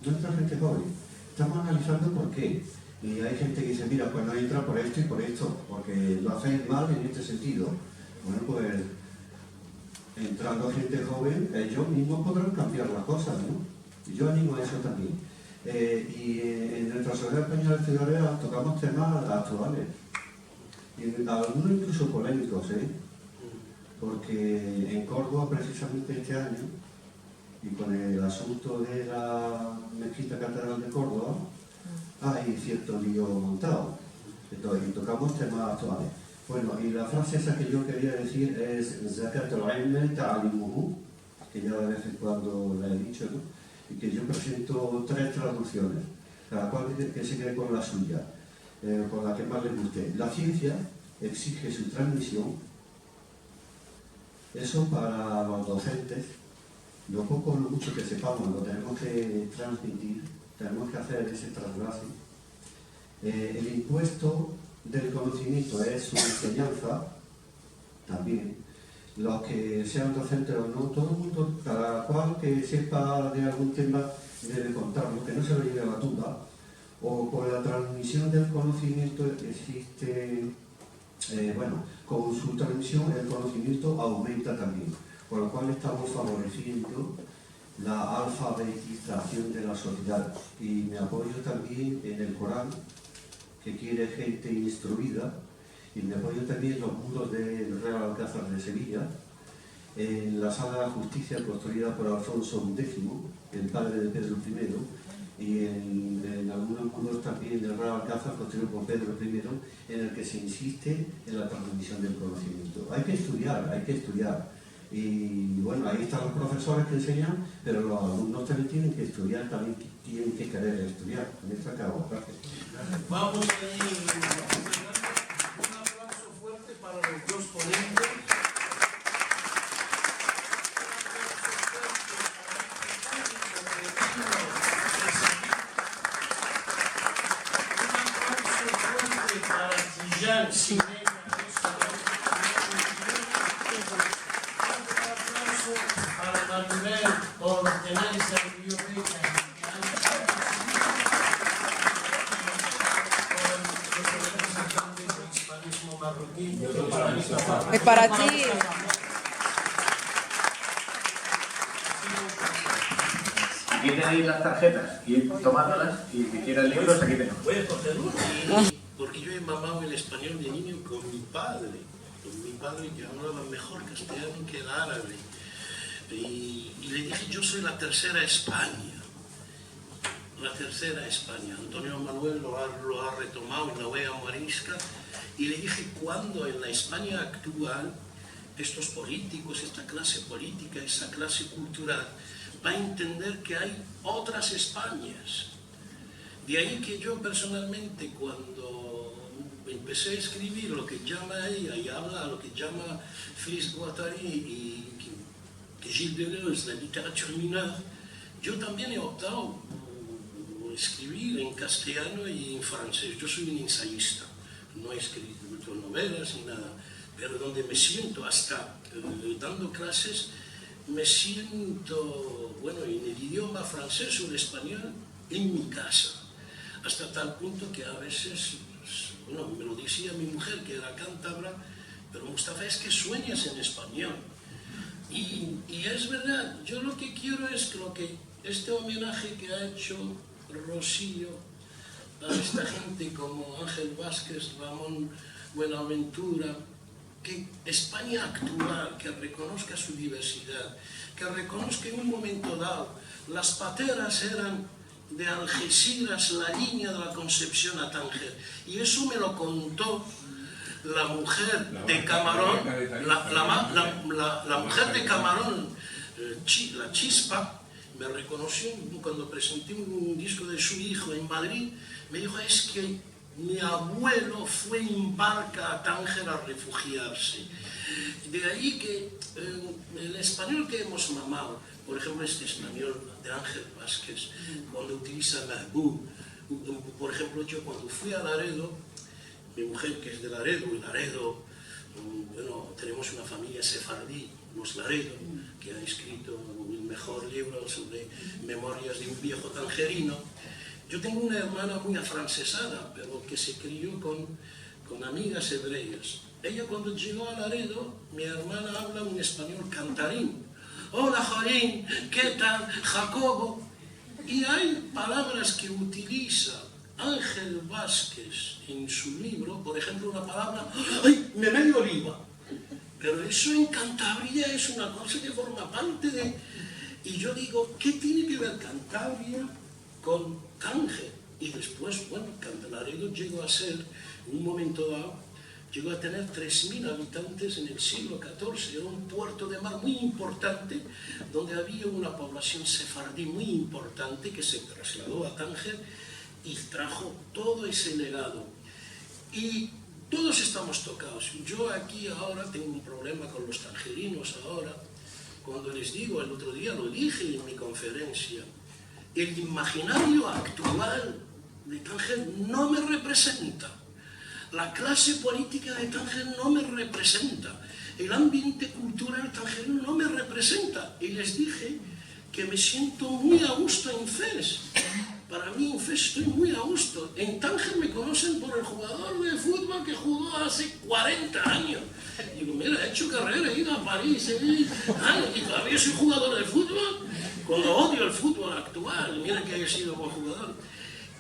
No entra gente joven. Estamos analizando por qué. Y hay gente que dice, mira, pues no entra por esto y por esto, porque lo hacéis mal en este sentido. Bueno, pues entrando gente joven, ellos mismos podrán cambiar las cosas, ¿no? Y yo animo a eso también. Y en nuestra Sociedad Española de Estudios tocamos temas actuales. Y algunos incluso polémicos, porque en Córdoba precisamente este año, y con el asunto de la mezquita catedral de Córdoba, hay cierto lío montado. Entonces, y tocamos temas actuales. Bueno, y la frase esa que yo quería decir es Zakat al-ilm ta'alimuhu, que ya de vez en cuando la he dicho, ¿no? Y que yo presento 3 traducciones, cada cual que se quede con la suya, con la que más le guste. La ciencia exige su transmisión. Eso para los docentes, lo poco o lo mucho que sepamos, lo tenemos que transmitir, tenemos que hacer ese trasvase. El impuesto del conocimiento es su enseñanza, también. Los que sean docentes o no, todo el mundo, cada cual que sepa de algún tema debe contarlo, que no se lo lleve a la tumba. O por la transmisión del conocimiento existe... bueno, con su transmisión el conocimiento aumenta también, por lo cual estamos favoreciendo la alfabetización de la sociedad. Y me apoyo también en el Corán, que quiere gente instruida, y me apoyo también en los muros del Real Alcázar de Sevilla, en la Sala de Justicia construida por Alfonso X, el padre de Pedro I, y en algunos muros también del Real Alcázar construido por Pedro I, en el que se insiste en la transmisión del conocimiento. Hay que estudiar. Y bueno, ahí están los profesores que enseñan, pero los alumnos también tienen que estudiar, también tienen que querer estudiar. Con esto acabo. Gracias. Vamos a ir un aplauso fuerte para los dos ponentes. Un aplauso fuerte para Tijan. Chillán, Ximena, un aplauso para Maribel por tener esa biblioteca. Es para ti. Aquí tenéis las tarjetas, y tomándolas, y si quieres libros, aquí tenemos. Voy a cogerlo. Porque yo he mamado el español de niño con mi padre que hablaba mejor castellano que el árabe. Y le dije, yo soy la tercera España. La tercera España. Antonio Manuel lo ha retomado en la Vega Morisca. Y le dije, cuando en la España actual, estos políticos, esta clase política, esa clase cultural, va a entender que hay otras Españas. De ahí que yo personalmente, cuando empecé a escribir lo que llama ella y habla lo que llama Félix Guattari y Gilles Deleuze, la literatura mineure, yo también he optado por escribir en castellano y en francés. Yo soy un ensayista, no he escrito novelas ni nada, pero donde me siento, hasta dando clases, me siento, bueno, en el idioma francés o el español, en mi casa. Hasta tal punto que a veces, bueno, me lo decía mi mujer, que era cántabra, pero Mustafa, es que sueñas en español. Y es verdad, yo lo que quiero es que este homenaje que ha hecho Rocío a esta gente como Ángel Vázquez, Ramón Buenaventura, que España actual, que reconozca su diversidad, que reconozca en un momento dado, las pateras eran de Algeciras, la línea de la Concepción a Tánger, y eso me lo contó la mujer de Camarón, la mujer de Camarón, la Chispa, me reconoció cuando presenté un disco de su hijo en Madrid, me dijo, es que mi abuelo fue en barca a Tánger a refugiarse. De ahí que el español que hemos mamado, por ejemplo este español de Ángel Vázquez, cuando utiliza Mahbub, por ejemplo yo cuando fui a Laredo, mi mujer que es de Laredo, y Laredo, bueno, tenemos una familia sefardí, los Laredo, que ha escrito el mejor libro sobre memorias de un viejo tangerino. Yo tengo una hermana muy afrancesada, pero que se crió con amigas hebreas. Ella cuando llegó a Laredo, mi hermana habla un español cantarín. Hola Jorín, ¿qué tal? Jacobo. Y hay palabras que utiliza Ángel Vázquez en su libro, por ejemplo una palabra, ¡ay, me medio oliva! Pero eso en Cantabria es una cosa que forma parte de... Y yo digo, ¿qué tiene que ver Cantabria con Tánger? Y después, bueno, Laredo llegó a ser, en un momento dado, llegó a tener 3.000 habitantes en el siglo XIV. Era un puerto de mar muy importante, donde había una población sefardí muy importante que se trasladó a Tánger y trajo todo ese legado. Y todos estamos tocados. Yo aquí ahora tengo un problema con los tangerinos ahora. Cuando les digo, el otro día lo dije en mi conferencia, el imaginario actual de Tánger no me representa. La clase política de Tánger no me representa. El ambiente cultural tangerino no me representa. Y les dije que me siento muy a gusto en Fez. Para mí en Fez estoy muy a gusto. En Tánger me conocen por el jugador de fútbol que jugó hace 40 años. Digo, mira, he hecho carrera, he ido a París, y todavía soy jugador de fútbol, cuando odio el fútbol actual. Mira que haya sido buen jugador.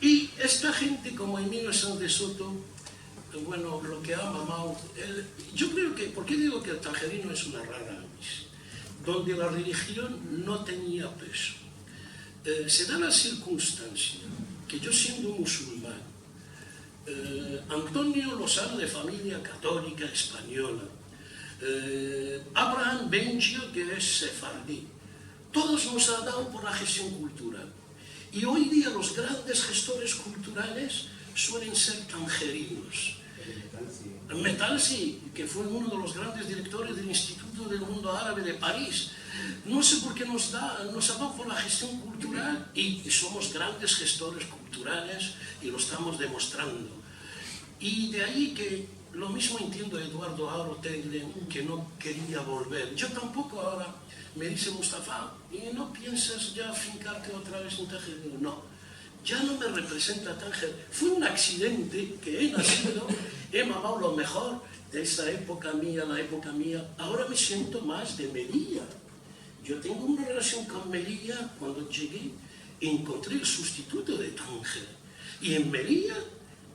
Y esta gente como Emilio Sanz de Soto, bueno, lo que ha mamado, yo creo que, ¿por qué digo que el tangerino es una rara avis? Donde la religión no tenía peso. Se da la circunstancia que yo siendo musulmán, Antonio Lozano de familia católica española, Abraham Benchio que es sefardí, todos nos ha dado por la gestión cultural. Y hoy día los grandes gestores culturales suelen ser tangerinos. Metalsi, que fue uno de los grandes directores del Instituto del Mundo Árabe de París, no sé por qué nos ha dado por la gestión cultural y somos grandes gestores culturales y lo estamos demostrando. Y de ahí que lo mismo entiendo a Eduardo Arotegui, que no quería volver. Yo tampoco ahora, me dice Mustafa, ¿y no piensas ya afincarte otra vez en Tánger? No, ya no me representa Tánger. Fue un accidente que he nacido, he mamado lo mejor de esa época mía, la época mía. Ahora me siento más de Melilla. Yo tengo una relación con Melilla. Cuando llegué, encontré el sustituto de Tánger. Y en Melilla,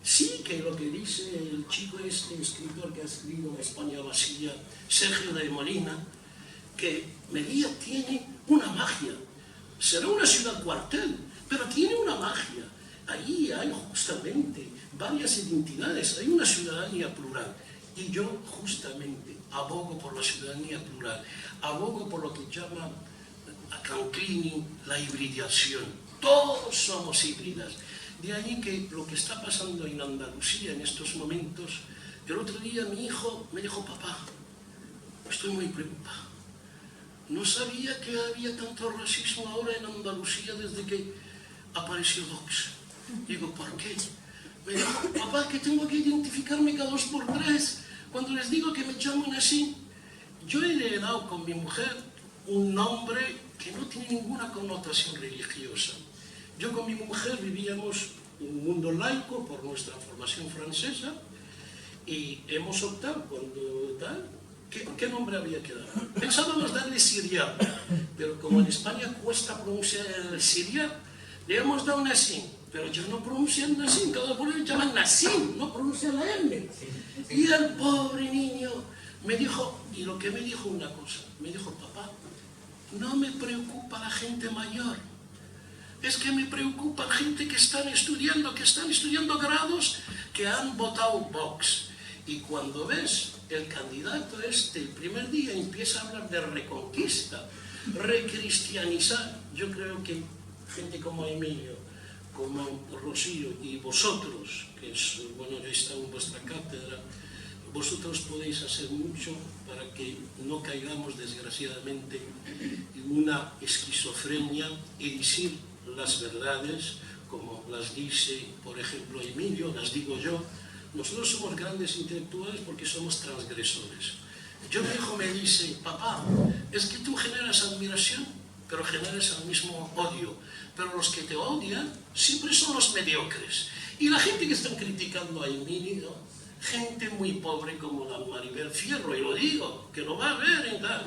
sí que lo que dice el chico este, escritor que ha escrito La España vacía, Sergio de Molina, que Melilla tiene una magia. Será una ciudad cuartel, pero tiene una magia. Allí hay justamente varias identidades, hay una ciudadanía plural. Y yo justamente abogo por la ciudadanía plural, abogo por lo que llama a Canclini la hibridación. Todos somos híbridas. De ahí que lo que está pasando en Andalucía en estos momentos, el otro día mi hijo me dijo, papá, estoy muy preocupado. No sabía que había tanto racismo ahora en Andalucía desde que apareció Vox. Digo, ¿por qué? Me dijo, papá, que tengo que identificarme cada 2 por 3 cuando les digo que me llaman así. Yo he heredado con mi mujer un nombre que no tiene ninguna connotación religiosa. Yo con mi mujer vivíamos en un mundo laico por nuestra formación francesa y hemos optado cuando tal, ¿qué nombre había que dar? Pensábamos darle Siria, pero como en España cuesta pronunciar el Siria, le hemos dado Nassim, pero ya no pronuncian Nassim, cada uno le llaman Nassim, no pronuncian la M. Y el pobre niño me dijo, y lo que me dijo una cosa, me dijo, papá, no me preocupa la gente mayor, es que me preocupa gente que están estudiando grados, que han votado Vox. Y cuando ves el candidato este, el primer día empieza a hablar de reconquista, recristianizar, yo creo que gente como Emilio, como Rocío y vosotros, que es, bueno, yo he estado en vuestra cátedra, vosotros podéis hacer mucho para que no caigamos desgraciadamente en una esquizofrenia y decir las verdades como las dice, por ejemplo, Emilio, las digo yo. Nosotros somos grandes intelectuales porque somos transgresores. Yo, mi hijo me dice, papá, es que tú generas admiración, pero generas el mismo odio. Pero los que te odian siempre son los mediocres. Y la gente que están criticando a Emilio, gente muy pobre como la Maribel Fierro, y lo digo, que lo va a ver y tal.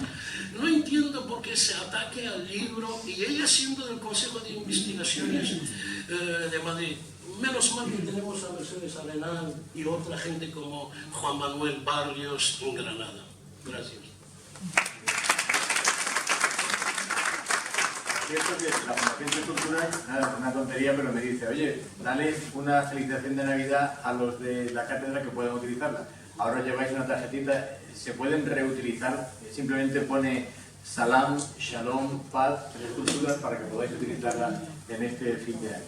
No entiendo por qué se ataque al libro, y ella siendo del Consejo de Investigaciones de Madrid. Menos mal que tenemos a Mercedes Arenal y otra gente como Juan Manuel Barrios en Granada. Gracias. Cierto que la Fundación de Cultura, una tontería, pero me dice, oye, dale una felicitación de Navidad a los de la cátedra que puedan utilizarla. Ahora lleváis una tarjetita, se pueden reutilizar, simplemente pone Salam, Shalom, Paz, 3 culturas para que podáis utilizarla en este fin de año.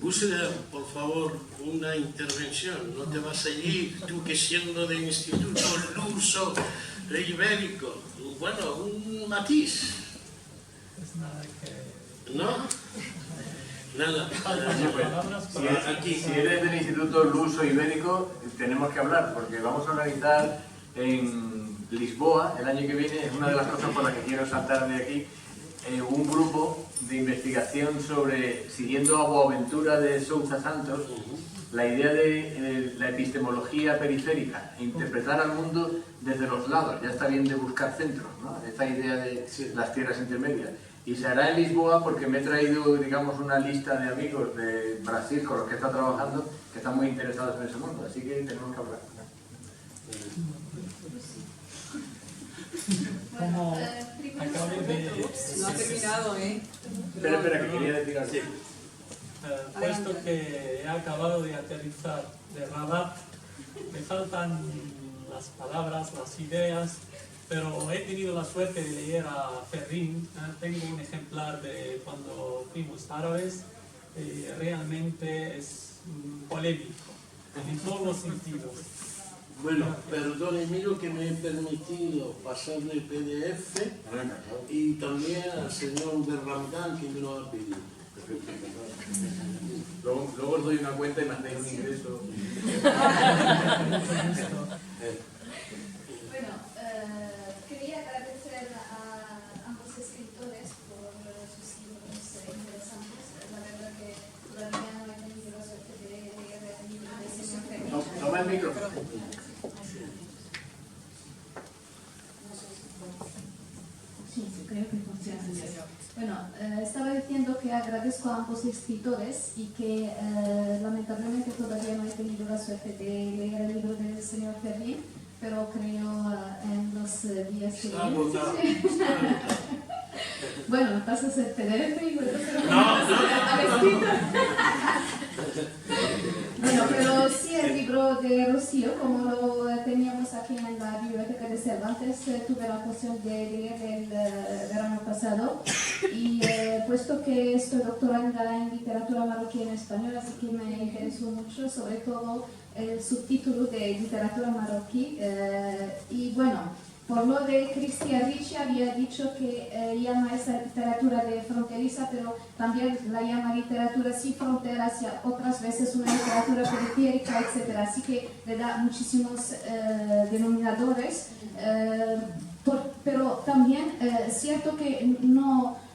Búsqueda, por favor, una intervención. No te vas a ir, tú que siendo de instituto luso, ibérico, bueno, un matiz. ¿No? Nada. Si eres del Instituto Luso Ibérico, tenemos que hablar, porque vamos a organizar en Lisboa el año que viene, es una de las cosas por las que quiero saltar de aquí, un grupo de investigación sobre, siguiendo a Boaventura de Sousa Santos, la idea de la epistemología periférica, interpretar al mundo desde los lados. Ya está bien de buscar centros, ¿no? Esta idea de las tierras intermedias. Y se hará en Lisboa porque me he traído, digamos, una lista de amigos de Brasil con los que está trabajando que están muy interesados en ese mundo, así que tenemos que hablar. Como acabo de... No ha terminado, ¿eh? Espera, que quería decir algo. puesto que he acabado de aterrizar de Rabat, me faltan las palabras, las ideas, pero he tenido la suerte de leer a Ferrín. Tengo un ejemplar de cuando fuimos árabes, realmente es polémico en todos los sentidos. Bueno, perdón Emilio que me he permitido pasarle el PDF y también al señor Berramdán que me lo ha pedido. Luego os doy una cuenta y me hacéis un ingreso. Bueno, quería agradecer a ambos escritores por sus libros interesantes. La verdad que todavía no he tenido la suerte de leer el libro de señor Fernández. Toma el micrófono. Sí, creo que funciona así. Bueno, estaba diciendo que agradezco a ambos escritores y que lamentablemente todavía no he tenido la suerte de leer el libro del señor Ferrín, pero creo en los días que vienen. Bueno, vas a hacer tener el libro, Bueno, pero sí el libro de Rocío, como lo teníamos aquí en la biblioteca de Cervantes, tuve la ocasión de leer el verano pasado y puesto que estoy doctoranda en literatura marroquí en español, así que me interesó mucho, sobre todo el subtítulo de literatura marroquí y bueno, por lo de Cristia Ricci había dicho que llama esa literatura de fronteriza, pero también la llama literatura sin fronteras y otras veces una literatura periférica, etc. Así que le da muchísimos denominadores, pero también es cierto que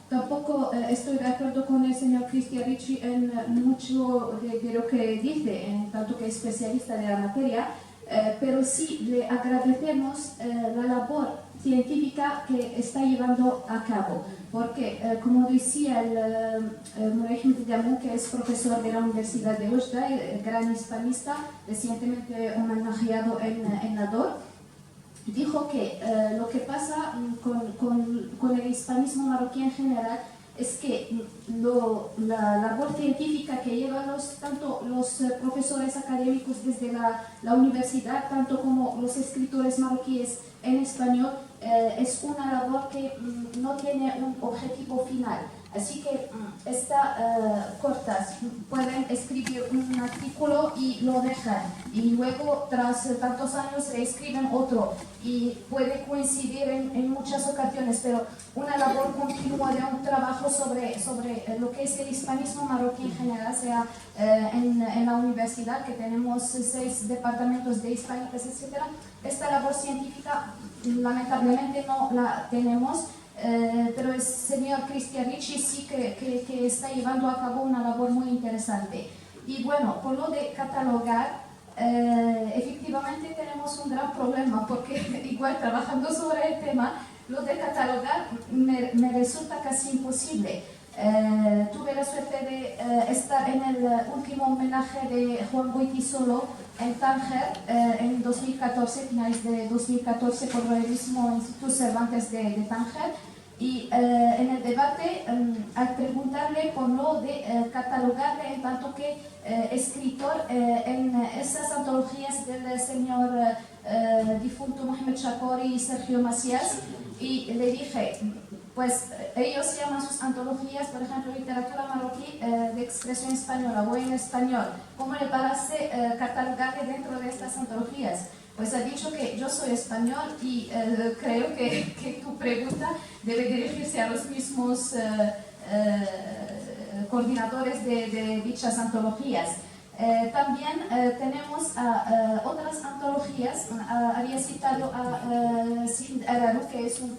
tampoco estoy de acuerdo con el señor Cristia Ricci en mucho de lo que dice, en tanto que especialista de la materia. Pero sí le agradecemos la labor científica que está llevando a cabo, porque como decía el Mohamed Diamou, que es profesor de la Universidad de Oujda, gran hispanista, recientemente homenajeado en la DOR, dijo que lo que pasa con el hispanismo marroquí en general es que la labor científica que llevan tanto los profesores académicos desde la universidad, tanto como los escritores marroquíes en español, es una labor que no tiene un objetivo final. Así que está cortas, pueden escribir un artículo y lo dejan, y luego tras tantos años reescriben otro, y puede coincidir en muchas ocasiones, pero una labor continua de un trabajo sobre lo que es el hispanismo marroquí en general, sea en la universidad, que tenemos 6 departamentos de hispánicas, etc. Esta labor científica lamentablemente no la tenemos. Pero el señor Cristia Ricci sí que está llevando a cabo una labor muy interesante. Y bueno, por lo de catalogar, efectivamente tenemos un gran problema, porque igual trabajando sobre el tema, lo de catalogar me resulta casi imposible. Tuve la suerte de estar en el último homenaje de Juan Goytisolo en Tánger en 2014, finales de 2014, por el mismo Instituto Cervantes de Tánger, y en el debate, al preguntarle por lo de catalogarle en tanto que escritor en esas antologías del señor difunto Mohamed Chakori y Sergio Macías, y le dije, pues ellos llaman sus antologías, por ejemplo, literatura marroquí de expresión española o en español. ¿Cómo le parece catalogarle dentro de estas antologías? Pues ha dicho que yo soy español y creo que tu pregunta debe dirigirse a los mismos coordinadores de dichas antologías. También tenemos otras antologías. Había citado a Sind Araru, que es un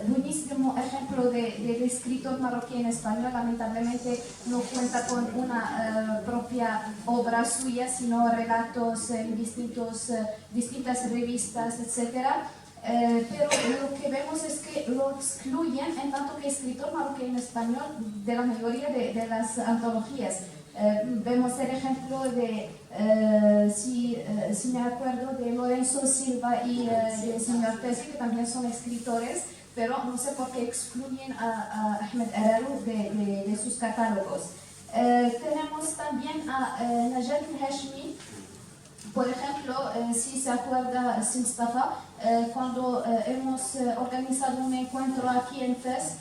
buenísimo ejemplo de escritor marroquí en español. Lamentablemente no cuenta con una propia obra suya, sino relatos en distintas revistas, etc. Pero lo que vemos es que lo excluyen en tanto que escritor marroquí en español de la mayoría de las antologías. Vemos el ejemplo de, si me acuerdo, de Lorenzo Silva y del señor Tesi, que también son escritores, pero no sé por qué excluyen a Ahmed Araru de sus catálogos. Tenemos también a Najat Hashmi, por ejemplo, si se acuerda Mustafa, cuando hemos organizado un encuentro aquí en Fez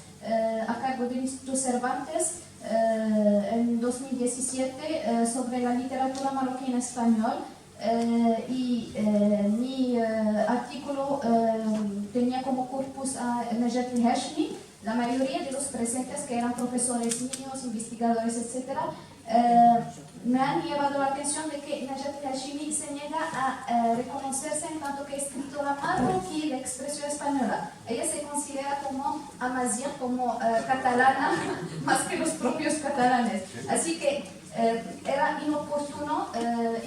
a cargo del Instituto Cervantes, en 2017 sobre la literatura marroquí en español, y mi artículo tenía como corpus a Najat Hashmi, la mayoría de los presentes, que eran profesores míos, investigadores, etc., me han llevado la atención de que Najat Hashimi se niega a reconocerse en tanto que escritora marroquí de expresión española. Ella se considera como amazigh, como catalana, más que los propios catalanes. Así que era inoportuno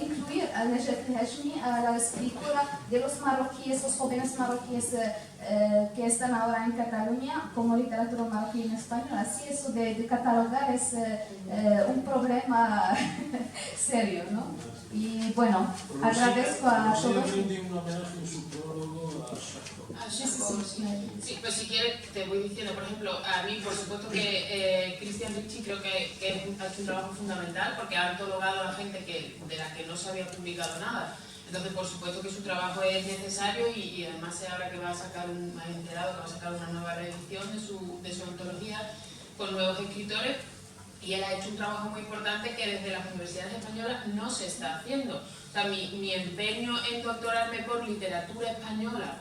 incluir a Najat Hashimi, a la escritora de los marroquíes, los jóvenes marroquíes que están ahora en Cataluña, como literatura marroquí en español. Así eso de catalogar es un problema serio, ¿no? Y bueno, agradezco a todos. Un homenaje en su prólogo a Charcot. Sí, pues si quieres te voy diciendo, por ejemplo, a mí por supuesto que Christian Ricci creo que ha hecho un trabajo fundamental porque ha antologado a la gente de la que no se había publicado nada. Entonces, por supuesto que su trabajo es necesario y además se habla que va a sacar me he enterado que va a sacar una nueva reedición de su antología con nuevos escritores. Y él ha hecho un trabajo muy importante que desde las universidades españolas no se está haciendo. O sea, mi empeño en doctorarme por literatura española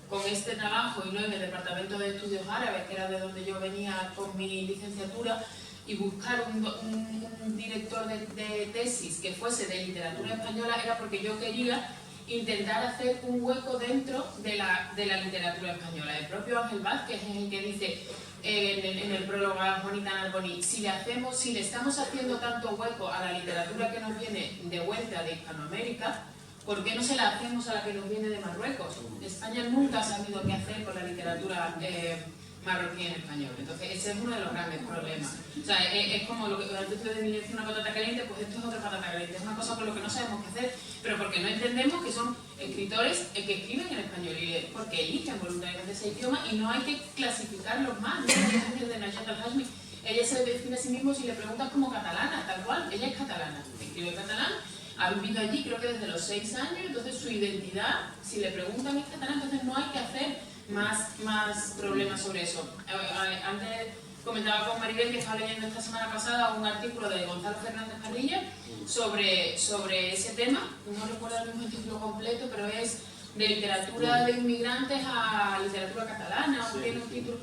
con este trabajo y no en el Departamento de Estudios Árabes, que era de donde yo venía con mi licenciatura, y buscar un director de tesis que fuese de literatura española era porque yo quería intentar hacer un hueco dentro de la literatura española. El propio Ángel Vázquez es el que dice en el prólogo a Juanita Narboni, si le estamos haciendo tanto hueco a la literatura que nos viene de vuelta de Hispanoamérica, ¿por qué no se la hacemos a la que nos viene de Marruecos? España nunca ha sabido qué hacer con la literatura marroquí en español. Entonces, ese es uno de los grandes problemas. O sea, es como lo que antes de mi una patata caliente, pues esto es otra patata caliente. Es una cosa con lo que no sabemos qué hacer, pero porque no entendemos que son escritores que escriben en español y porque eligen voluntariamente ese idioma y no hay que clasificarlos más. ¿No? El ejemplo de Najat Hashimi, ella se define a sí misma si le preguntas como catalana, tal cual. Ella es catalana, escribe catalán, ha vivido allí creo que desde los 6 años, entonces su identidad, si le preguntan es catalán, entonces no hay que hacer más problemas sobre eso. Antes comentaba con Maribel que estaba leyendo esta semana pasada un artículo de Gonzalo Fernández Parrilla sobre ese tema, no recuerdo el mismo título completo, pero es de literatura de inmigrantes a literatura catalana, o tiene un título,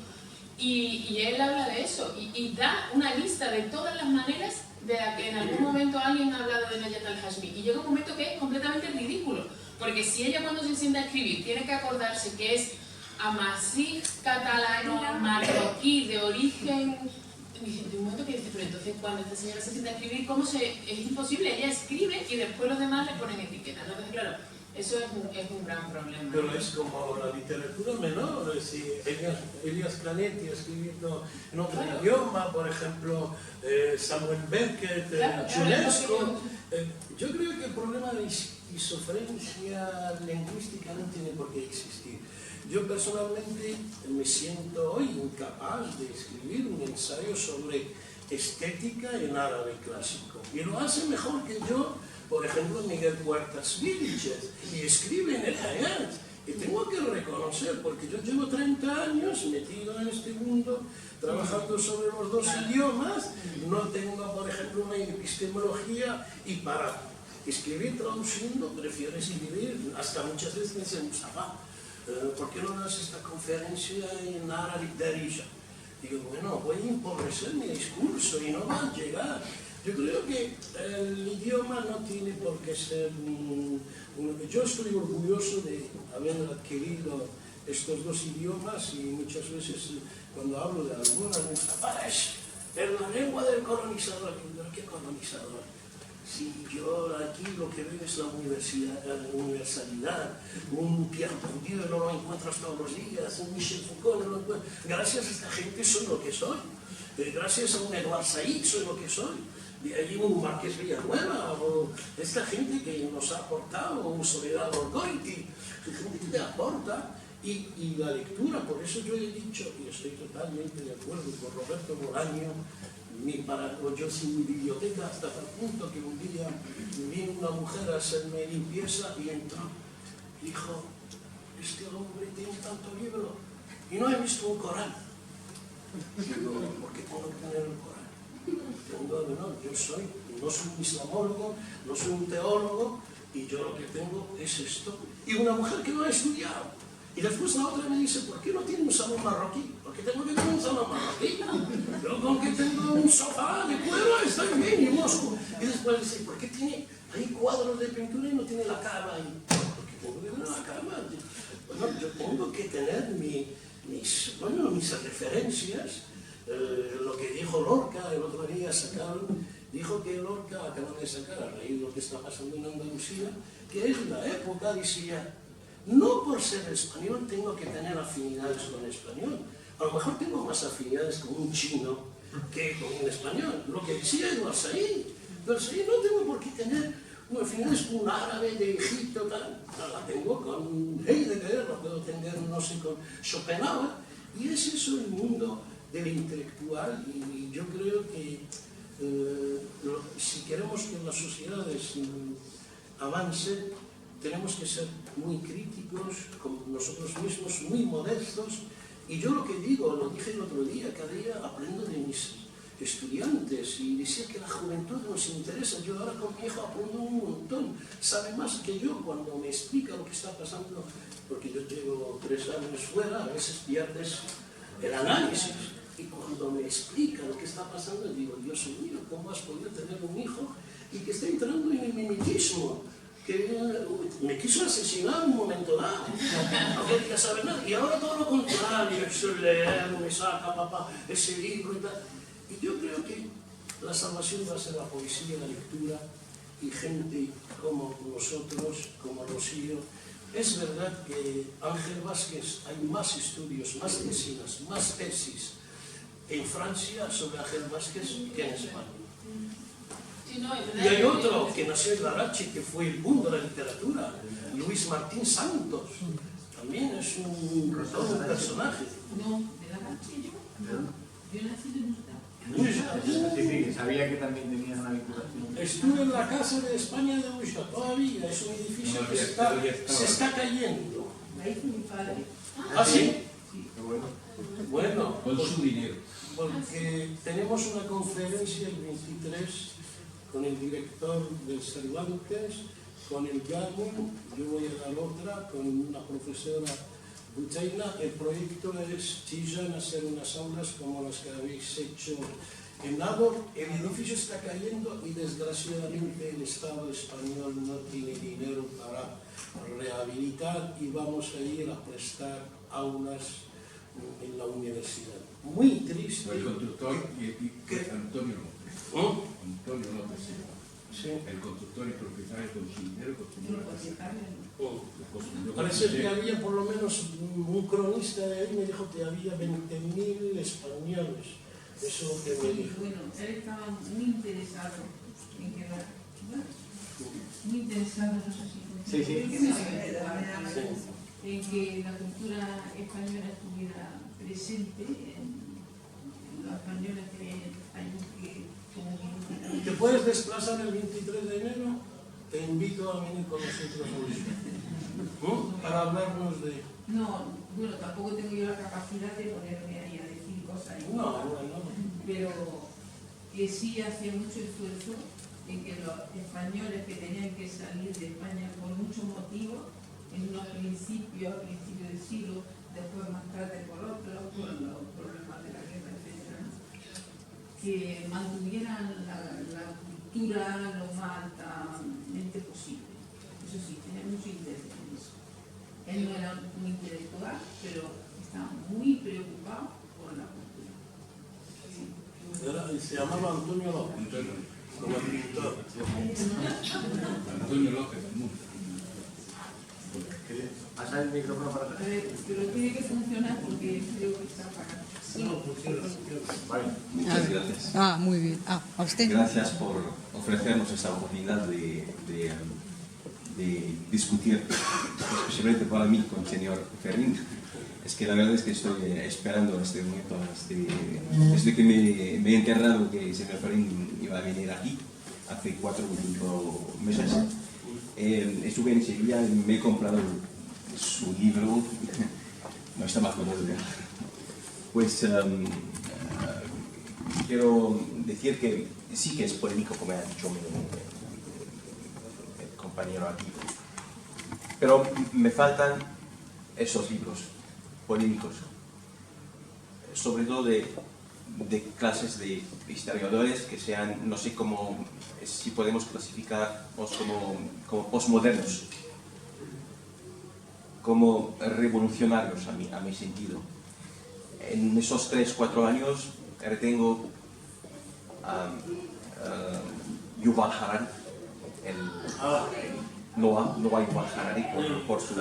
y él habla de eso, y da una lista de todas las maneras de la que en algún momento alguien ha hablado de Najat Hashimi, y llega un momento que es completamente ridículo, porque si ella cuando se sienta a escribir tiene que acordarse que es amazigh, catalano, marroquí, de origen... De un momento que dice, pero entonces cuando esta señora se sienta a escribir, es imposible, ella escribe y después los demás le ponen etiquetas, ¿no? Entonces, claro, eso es un gran problema. Pero es como la literatura menor, es decir, Elias Canetti ha escrito en otro idioma, por ejemplo, Samuel Beckett, Chinesco. Yo creo que el problema de esquizofrenia lingüística no tiene por qué existir. Yo personalmente me siento hoy incapaz de escribir un ensayo sobre estética en árabe clásico. Y lo hace mejor que yo, por ejemplo, Miguel Puertas Vilches, y escribe en el Hayat. Y tengo que reconocer, porque yo llevo 30 años metido en este mundo, trabajando sobre los dos idiomas, no tengo, por ejemplo, una epistemología, y para escribir traduciendo prefiero escribir, hasta muchas veces en Mustafa. ¿Por qué no das esta conferencia en árabe Darija? Digo, bueno, voy a empobrecer mi discurso y no va a llegar. Yo creo que el idioma no tiene por qué ser yo estoy orgulloso de haber adquirido estos dos idiomas y muchas veces cuando hablo de algunas me dicen, es la lengua del colonizador. ¿Qué colonizador? Si yo aquí lo que veo es la universalidad, un Pierre Bourdieu no lo encuentras todos los días, un Michel Foucault no lo encuentras. Gracias a esta gente soy lo que soy, gracias a un Edouard Said soy lo que soy, de ahí un Marqués Villanueva, o esta gente que nos ha aportado, un Soledad Orgoiti, gente que te aporta, y la lectura, por eso yo he dicho, y estoy totalmente de acuerdo con Roberto Bolaño, yo sin mi biblioteca hasta tal punto que un día vino una mujer a hacerme limpieza y entró. Dijo, este hombre tiene tanto libro y no he visto un Corán. Digo, ¿por qué tengo que tener un Corán? Yo no soy un islamólogo, no soy un teólogo y yo lo que tengo es esto. Y una mujer que no ha estudiado. Y después la otra me dice, ¿por qué no tiene un salón marroquí? Porque tengo que tener un salón marroquí. Yo con que tengo un sofá de cuero estoy bien y mosco. Y después dice, ¿por qué tiene ahí cuadros de pintura y no tiene la cama ahí? Porque tengo que tener la cama. Bueno, yo tengo que tener mis referencias. Lo que dijo Lorca el otro día dijo que Lorca acaba de sacar a raíz de lo que está pasando en Andalucía, que es la época, decía, no por ser español tengo que tener afinidades con el español. A lo mejor tengo más afinidades con un chino que con un español. Lo que decía Edward Said. Edward Said, no tengo por qué tener afinidades con un árabe de Egipto, tal. La tengo con Heidegger, la puedo tener, no sé, con Schopenhauer. Y es eso el mundo del intelectual. Y yo creo que si queremos que las sociedades avancen, tenemos que ser muy críticos con nosotros mismos, muy modestos. Y yo lo que digo, lo dije el otro día, cada día aprendo de mis estudiantes y decía que la juventud nos interesa. Yo ahora con mi hijo aprendo un montón, sabe más que yo cuando me explica lo que está pasando, porque yo llevo 3 años fuera, a veces pierdes el análisis. Y cuando me explica lo que está pasando, digo, Dios mío, ¿cómo has podido tener un hijo y que está entrando en el mimitismo? Que me quiso asesinar en un momento dado, no quería saber nada, y ahora todo lo contrario, eso leer, me saca papá ese libro y tal. Y yo creo que la salvación va a ser la poesía, la lectura, y gente como nosotros, como Rocío. Es verdad que Ángel Vázquez, hay más estudios, más tesinas, más tesis en Francia sobre Ángel Vázquez que en España. Y hay otro que nació en Larache, que fue el boom de la literatura, Luis Martín Santos. También es todo un personaje. No, de Larache yo nací de Murta. Sí, sabía que también tenías una vinculación. Estuve en la casa de España de Uxta, todavía es un edificio que se está cayendo. La hizo mi padre. ¿Ah, sí? Sí. Bueno, Con su dinero. porque tenemos una conferencia el 23 con el director del Cervantes, con el GAMU, yo voy a dar otra, con una profesora Buteina. El proyecto es Chillán hacer unas aulas como las que habéis hecho en Nador. El edificio está cayendo y desgraciadamente el Estado español no tiene dinero para rehabilitar y vamos a ir a prestar aulas en la universidad. Muy triste. El constructor y Antonio López. Antonio López, sí. El constructor y propietario con su dinero construyó la casa. Parece que había por lo menos un cronista de ahí me dijo que había 20.000 españoles. Eso es lo que me dijo. Bueno, él estaba muy interesado en quedar, muy interesado en eso sí. Sí, sí. En que la cultura española estuviera presente en los españoles que hay que ¿Te puedes desplazar el 23 de enero? Te invito a venir con nosotros hoy. Para hablarnos de... No, bueno, tampoco tengo yo la capacidad de ponerme ahí a decir cosas. No. Pero que sí hacía mucho esfuerzo en que los españoles que tenían que salir de España por muchos motivos, en unos principios, a principios del siglo, después más tarde por otros, por los problemas de la guerra, etc., que mantuvieran la cultura lo más altamente posible. Eso sí, tenía mucho interés en eso. Él no era un intelectual, pero estaba muy preocupado por la cultura. Sí. Se llamaba Antonio López, como el pintor. Antonio López, del mundo. Pasa el micrófono para atrás. Pero tiene que funcionar porque creo que está apagado. Vale. Gracias. Muy bien. A usted. Gracias por ofrecernos esta oportunidad de discutir, especialmente para mí, con el señor Ferrín. Es que la verdad es que estoy esperando este momento desde que me he enterado que el señor Ferrín iba a venir aquí hace 4 o 5 meses. Estuve en Sevilla y me he comprado su libro. No estaba con él. Pues quiero decir que sí que es polémico, como ha dicho mi compañero aquí, pero me faltan esos libros polémicos, sobre todo de clases de historiadores que sean, no sé cómo, si podemos clasificarlos como postmodernos, como revolucionarios a mi sentido. En esos 3-4 años retengo Yuval Harari, Noah Yuval Harari, por su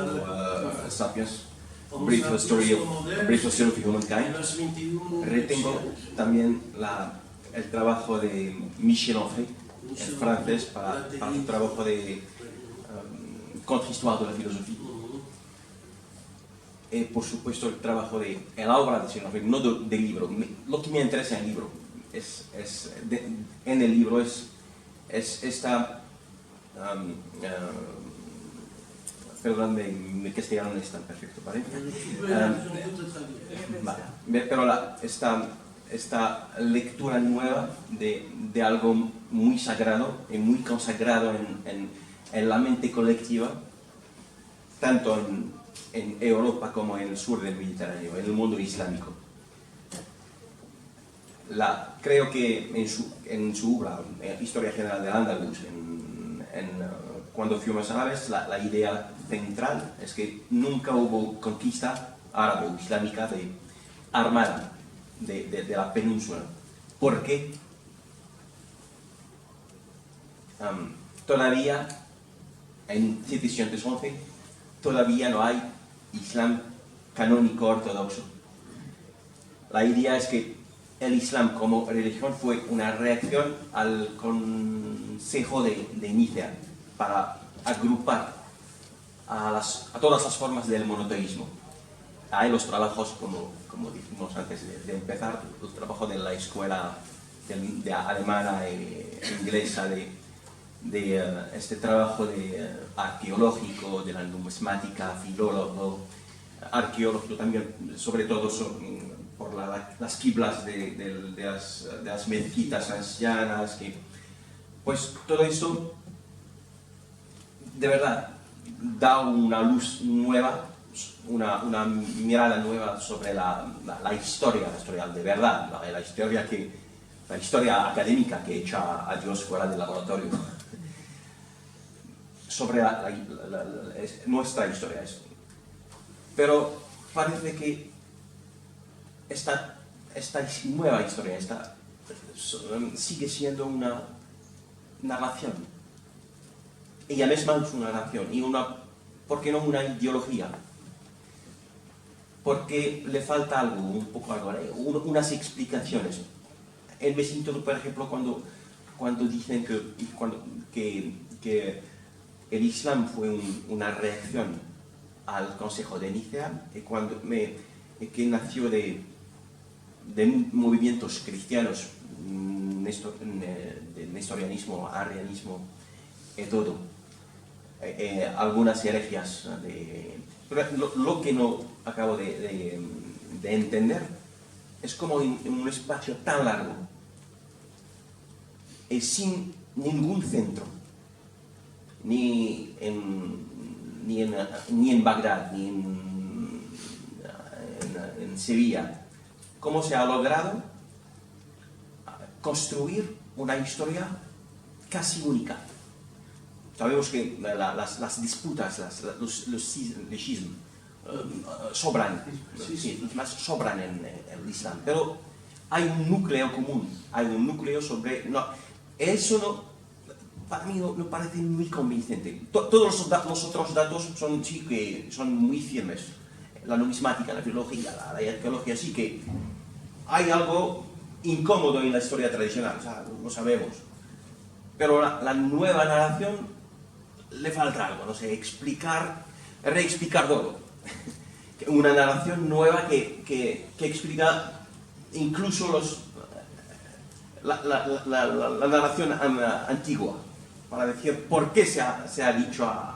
Sapiens, Brief History of Humankind. Retengo también el trabajo de Michel Onfray, el francés, para su trabajo de Contre-Histoire de la Philosophie. Por supuesto, el trabajo la obra de Michel Onfray, no del libro. Lo que me interesa en el libro en el libro es esta... perdón, mi castellano no es tan perfecto, ¿vale? Pero esta lectura nueva de algo muy sagrado y muy consagrado en la mente colectiva, tanto en Europa como en el sur del Mediterráneo, en el mundo islámico. Creo que en su obra, Historia General del Andalus, cuando fuimos árabes, la idea central es que nunca hubo conquista árabe o islámica armada de la península. ¿Por qué? Todavía, en 711, todavía no hay Islam canónico ortodoxo. La idea es que el Islam como religión fue una reacción al Consejo de Nicea para agrupar a todas las formas del monoteísmo. Hay los trabajos, como dijimos antes de empezar, el trabajo de la escuela alemana e inglesa, de este trabajo arqueológico, de la numismática, filólogo, arqueológico también, sobre todo por las quiblas de las mezquitas ancianas, pues todo eso de verdad da una luz nueva, una mirada nueva sobre la historia de verdad, la historia académica que echa a Dios fuera del laboratorio, sobre nuestra historia. Pero parece que esta nueva historia sigue siendo una narración. Ella misma es una narración y ¿por qué no una ideología? Porque le falta algo, unas explicaciones. Me siento, por ejemplo, cuando dicen que el Islam fue una reacción al Consejo de Nicea, que nació de movimientos cristianos, de nestorianismo, arrianismo y todo. Algunas herejías. Lo que no acabo de entender es como en un espacio tan largo, sin ningún centro, ni en Bagdad, ni en Sevilla, cómo se ha logrado construir una historia casi única. Sabemos que las disputas, los schismos sobran, sobran en el Islam, pero hay un núcleo común, hay un núcleo sobre... eso para mí no parece muy convincente. Todos los otros datos son muy firmes. La numismática, la filología, la arqueología, sí que hay algo incómodo en la historia tradicional, lo sabemos. Pero la nueva narración le falta algo, no sé, reexplicar todo. Una narración nueva que explica incluso la narración antigua, para decir por qué se ha dicho a